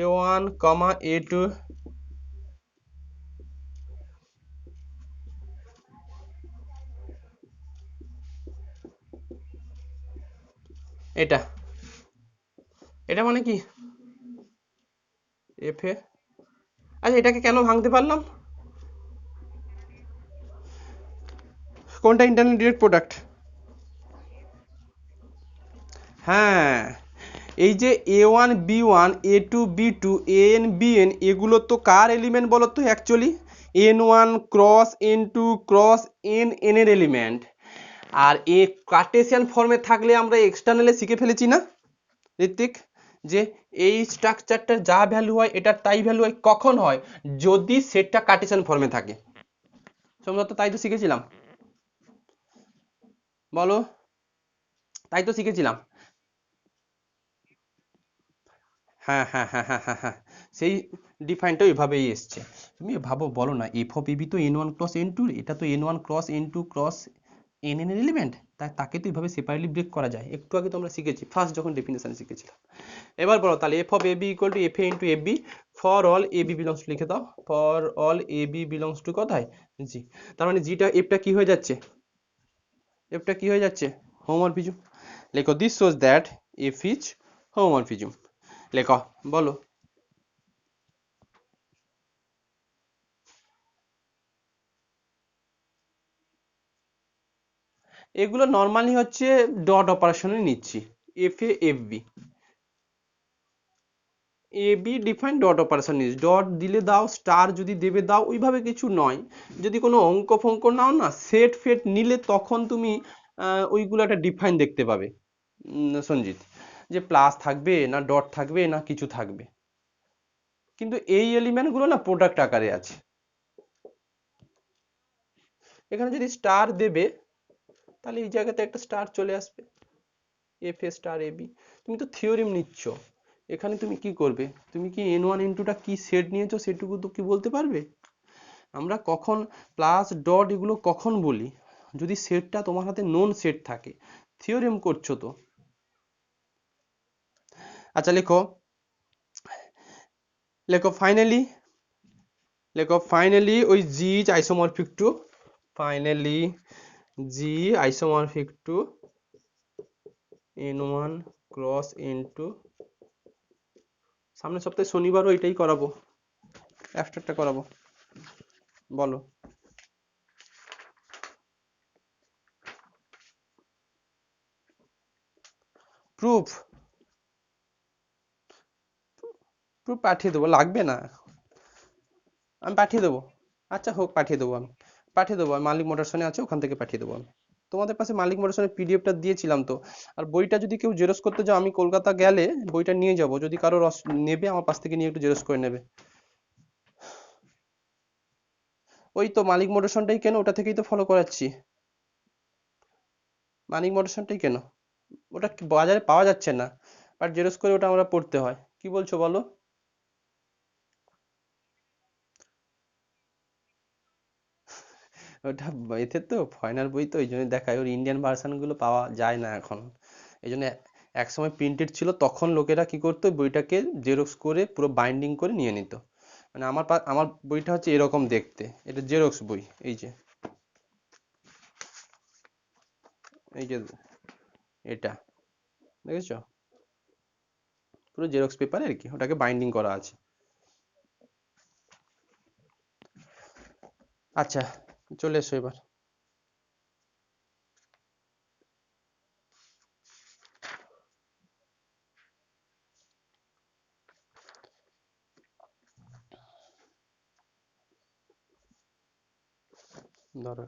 a1 a2 এটা, এটা মানে কি এফ এ। আচ্ছা এটাকে কেন ভাঙতে পারলাম, কোনটা ইন্টারনাল ডিরেক্ট প্রোডাক্ট? হ্যাঁ, এই যে a1 b1 a2 b2 an bn এগুলো তো কার এলিমেন্ট বলো তো actually n1 cross n2 cross n এর এলিমেন্ট। আর এ কার্টেসিয়ান ফর্মে থাকলে আমরা এক্সটার্নালে শিখে ফেলেছি না ঋত্বিক, যে এই স্ট্রাকচারটার যা ভ্যালু হয় এটার তাই ভ্যালু হয়, কখন হয়, যদি সেটটা কার্টেসিয়ান ফর্মে থাকে। তোমরা তো তাই তো শিখেছিলাম, বলো, তাই তো শিখেছিলাম। হ্যাঁ হ্যাঁ হ্যাঁ হ্যাঁ হ্যাঁ হ্যাঁ, সেই ডিফাইনটা ওইভাবেই এসছে। তুমি ভাবো বলো না, এফ অফ এবি তো N one cross N two, এটা তো N one cross N two cross N এর এলিমেন্ট, তাই তাকে তো এইভাবে সেপারেটলি ব্রেক করা যায়, একটু আগে তো আমরা শিখেছি ফার্স্ট যখন ডেফিনেশন শিখেছিলাম। এবার বলো তাহলে F of AB equal to F A into F B for all A B belongs to, লিখে দাও for all A B belongs to কোথায়, জি। তার মানে জিটা এফটা কি হয়ে যাচ্ছে, এফটা কি হয়ে যাচ্ছে, হোমোমরফিজম। লেখো this shows that F is homomorphism, লেখো, বলো। এগুলো নর্মালি হচ্ছে ডট অপারেশনে নিচ্ছি, F A F B, A B define dot operation নিচ্ছি, ডট দিলে দাও স্টার যদি দেবে দাও, ওইভাবে কিছু নয়। যদি কোনো অঙ্ক ফঙ্ক নাও না সেট ফেট নিলে তখন তুমি ওইগুলো একটা ডিফাইন দেখতে পাবে সঞ্জিত, যে প্লাস থাকবে না ডট থাকবে না কিছু থাকবে, কিন্তু এই এলিমেন্টগুলো না প্রোডাক্ট আকারে আছে। এখানে যদি স্টার দেবে তাহলে এই জায়গাতে একটা স্টার চলে আসবে, F A star A B. তুমি তো থিওরিম নিচ্ছ, এখানে তুমি কি করবে, তুমি কি এন ওয়ান এন টুটা কি সেট নিয়েছো সেটুকু তো কি বলতে পারবে। আমরা কখন প্লাস ডট এগুলো কখন বলি, যদি সেটটা তোমার হাতে নোন সেট থাকে, থিওরিম করছো তো। আচ্ছা লেখো, লেখো ফাইনালি, লেখো ফাইনালি ওই G is isomorphic to, finally G isomorphic to N one cross N two. সামনের সপ্তাহে শনিবারও এটাই করাবো, অ্যাবস্ট্রাক্টটা করাবো, বলো। প্রুফ, প্রুফ পাঠিয়ে দেবো, লাগবে না, আমি পাঠিয়ে দেবো। আচ্ছা হোক, পাঠিয়ে দেবো আমি, পাঠিয়ে দেবো, আমি মালিক মোটরসনে আছে ওখান থেকে পাঠিয়ে দেবো আমি। তোমাদের পাশে মালিক মোটরসনের পিডিএফটা দিয়েছিলাম তো। আর বইটা যদি কেউ জেরক্স করতে যাও, আমি কলকাতা গেলে বইটা নিয়ে যাব, যদি কারো নেবে আমার পাশ থেকে নিয়ে একটু জেরক্স করে নেবে। ওই তো মালিক মোটরসনটাই কেন, ওটা থেকেই তো ফলো করাচ্ছি, মালিক মোটরসনটাই কেন, ওটা বাজারে পাওয়া যাচ্ছে না, বাট জেরক্স করে ওটা আমরা পড়তে হয়, কি বলছো বলো। ওটা এতে তো ফয়নার বই তো, ওই জন্য দেখায়, ওর ইন্ডিয়ান ভার্সান গুলো পাওয়া যায় না এখন, এই জন্য এক সময় প্রিন্টেড ছিল, তখন লোকেরা কি করতো বইটাকে জেরক্স করে পুরো বাইন্ডিং করে নিয়ে নিত। মানে আমার বইটা হচ্ছে এরকম দেখতে, এটা জেরক্স বই, এই যে, এই যে এটা দেখেছো, পুরো জেরক্স পেপার আর কি, ওটাকে বাইন্ডিং করা আছে। আচ্ছা চলে এসো এবার। ধরো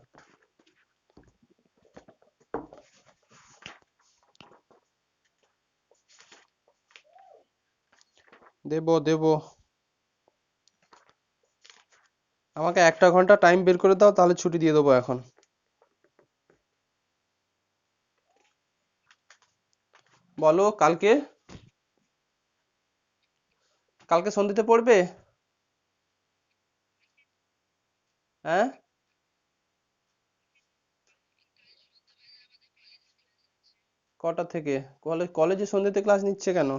দেব আমাকে 1 ঘন্টা টাইম বের করে দাও, তাহলে ছুটি দিয়ে দেবো এখন। বলো কালকে সন্ধ্যেতে পড়বে? হ্যাঁ, কটা থেকে? কলেজে সন্ধ্যেতে ক্লাস নিচ্ছে কেন?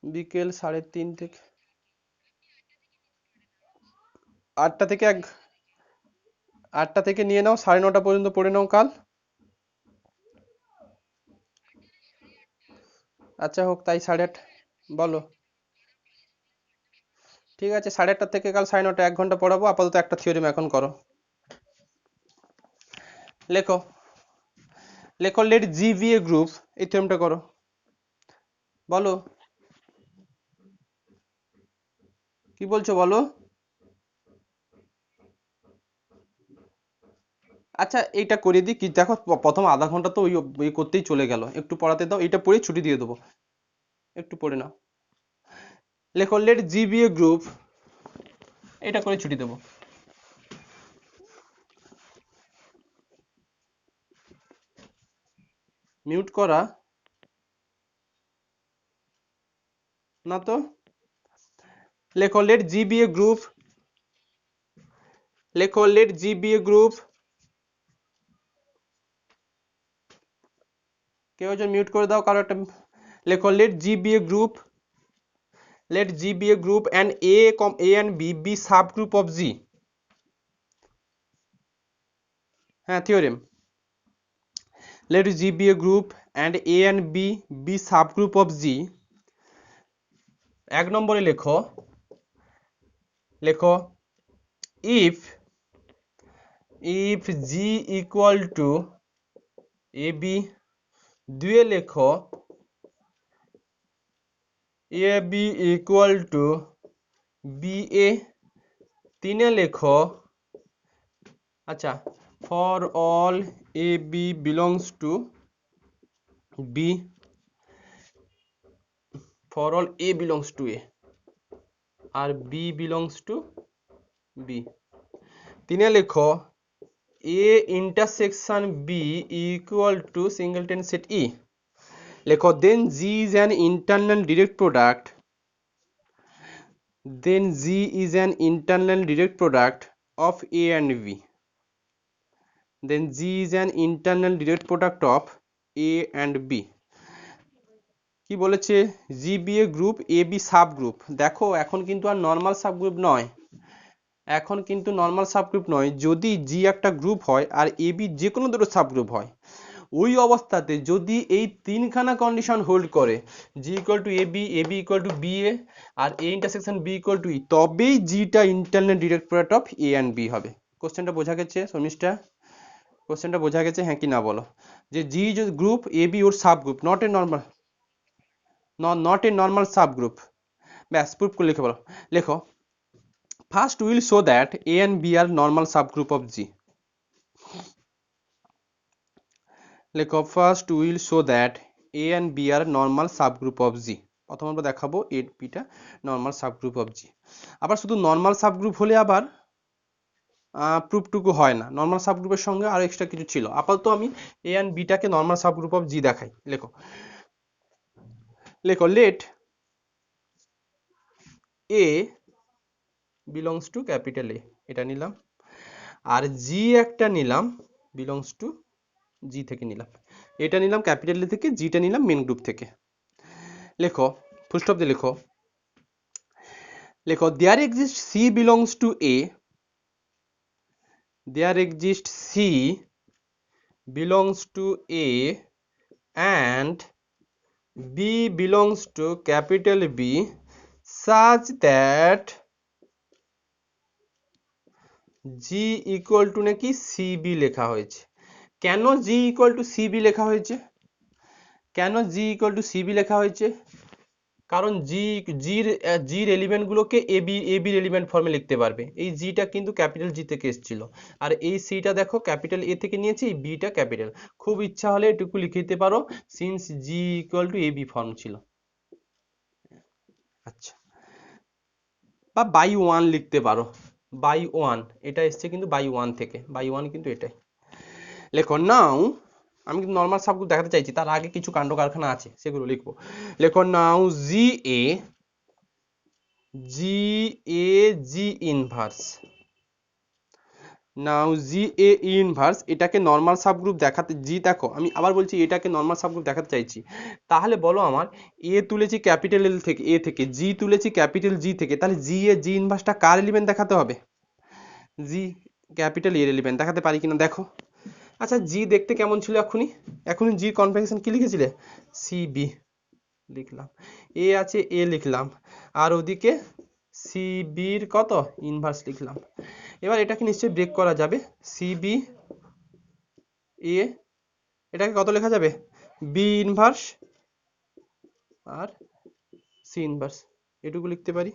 বিকেল 3:30 থেকে 8টা থেকে 8টা থেকে নিয়ে নাও, 9:30 পর্যন্ত পড়ে নাও কাল। আচ্ছা হোক তাই, 8:30। বলো। ঠিক আছে, 8:30 থেকে কাল 9:30, 1 ঘন্টা পড়াবো। আপাতত একটা থিওরেম এখন করো। লেখো লেখো let G be a group. এই থিওরেমটা করো। বলো কি বলছো, বলো। আচ্ছা এইটা করে দিই কি, দেখো প্রথম আধা ঘন্টা তো ওই করতেই চলে গেল, একটু পড়াতে দাও, এটা পড়ে ছুটি দিয়ে দেবো। একটু পড়ে নাও। লেখো let G be a group, এটা করে ছুটি দেবো। মিউট করা না তো। লেখো let G be a group, লেখো let G be a group. কেউ একজন মিউট করে দাও, কারো একটা। লেখো let G be a group, let G be a group and A and B be subgroup of G. হ্যাঁ theorem. let G be a group and A and B be subgroup of G. 1 নম্বরে লেখো লেখো if G equal to AB, 2 লেখো AB equal to BA, 3 লেখো আচ্ছা for all AB belongs to B, for all A belongs to A R B belongs to B। 3 লেখো A intersection B equal to singleton set E। লেখো then G is an internal direct product, then G is an internal direct product of A and B, then G is an internal direct product of A and B। কি বলেছে? জি be a group, A B sub group. দেখো এখন কিন্তু আর normal sub group নয়, এখন কিন্তু normal sub group নয়। যদি জি একটা গ্রুপ হয় আর এ বি যে কোনো দুটো সাব গ্রুপ হয়, ওই অবস্থাতে যদি এই 3খানা কন্ডিশন হোল্ড করে, G equal to A B, A B equal to B A, আর A intersection B equal to E, তবেই জিটা internal direct product of A and B হবে। কোশ্চেনটা বোঝা গেছে শর্মিষ্ঠা? কোশ্চেনটা বোঝা গেছে হ্যাঁ কি না বলো? যে জি গ্রুপ, এ বি ওর subgroup, not a normal subgroup. ব্যাস প্রুফ করে লিখে বলো। লেখো first will show that A and B are normal subgroup of G. লেখো first will show that A and B are normal subgroup of G. প্রথম আমরা দেখাবো A বিটা নর্মাল সাবগ্রুপ অফ জি। আবার শুধু নর্মাল সাবগ্রুপ হলে আবার প্রুফটুকু হয় না, নর্মাল সাবগ্রুপের সঙ্গে আরো এক্সট্রা কিছু ছিল। আপাতত আমি এ অ্যান্ড বিটাকে নর্মাল সাবগ্রুপ অফ জি দেখাই। লেখো লেখো let A belongs to capital A, এটা নিলাম। আর জি একটা নিলাম বিলংস টু জি থেকে নিলাম, এটা নিলাম ক্যাপিটাল এ থেকে, জিটা নিলাম মেন গ্রুপ থেকে। লেখো ফুল স্টপ দিয়ে লেখো লেখো there exists C belongs to A, there exists C belongs to A and B belongs to capital B such that G equal to নাকি CB লেখা হয়েছে। কেন G equal to CB লেখা হয়েছে? কেন G equal to CB লেখা হয়েছে? কারণ জির এলিমেন্ট গুলোকে এবির এলিমেন্ট ফর্মে লিখতে পারবে। এই জিটা কিন্তু ক্যাপিটাল জি থেকে এসেছিল, আর এই সিটা দেখো ক্যাপিটাল এ থেকে নিয়েছি, এই বিটা ক্যাপিটাল। খুব ইচ্ছা হলে এটুকু লিখে দিতে পারো since G equal to AB form ছিল। দেখাচ্ছে, বা বাই ওয়ান লিখতে পারো, বাই ওয়ান, এটা এসছে কিন্তু বাই ওয়ান থেকে, বাই ওয়ান কিন্তু এটাই। লেখো নাও, আমি কিন্তু নর্মাল সাবগ্রুপ দেখাতে চাইছি, তার আগে কিছু কাণ্ড কারখানা আছে সেগুলো লিখবো। লেখো নাও জি এ জি inverse, now G A inverse এটাকে নর্মাল সাবগ্রুপ দেখাতে, জি দেখো আমি আবার বলছি এটাকে নর্মাল সাবগ্রুপ দেখাতে চাইছি, তাহলে বলো আমার এ তুলেছি ক্যাপিটাল এল থেকে, এ থেকে, জি তুলেছি ক্যাপিটাল জি থেকে, তাহলে জি এ জি ইনভার্সটা কার এলিমেন্ট দেখাতে হবে? জি ক্যাপিটাল এর এলিমেন্ট দেখাতে পারি কিনা দেখো। আচ্ছা জি দেখতে কেমন ছিল এখনই, এখনই জি কনভেনশন কি লিখেছিলে? সিবি লিখলাম, এ আছে এ লিখলাম, আর ওদিকে সিবির কত ইনভার্স লিখলাম। এবার এটাকে নিশ্চয়ই ব্রেক করা যাবে, সিবি এ, এটাকে কত লেখা যাবে? বি ইনভার্স আর সি ইনভার্স, এটুকু লিখতে পারি।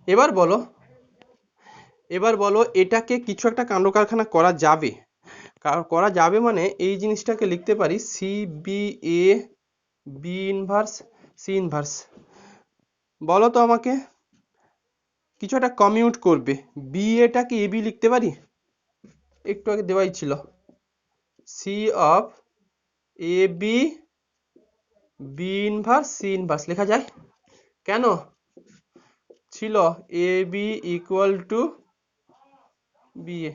এবার বলো, এবার বলো এটাকে কিছু একটা কাণ্ড কারখানা করা যাবে, করা যাবে মানে এই জিনিসটাকে লিখতে পারি C B A B inverse C inverse. বলো তো আমাকে, কিছু একটা কমিউট করবে, বি এটাকে এ বি লিখতে পারি? একটু আগে দেওয়াই ছিল, C of A B B inverse C inverse লেখা যায় কেন? ছিল A B equal to B A.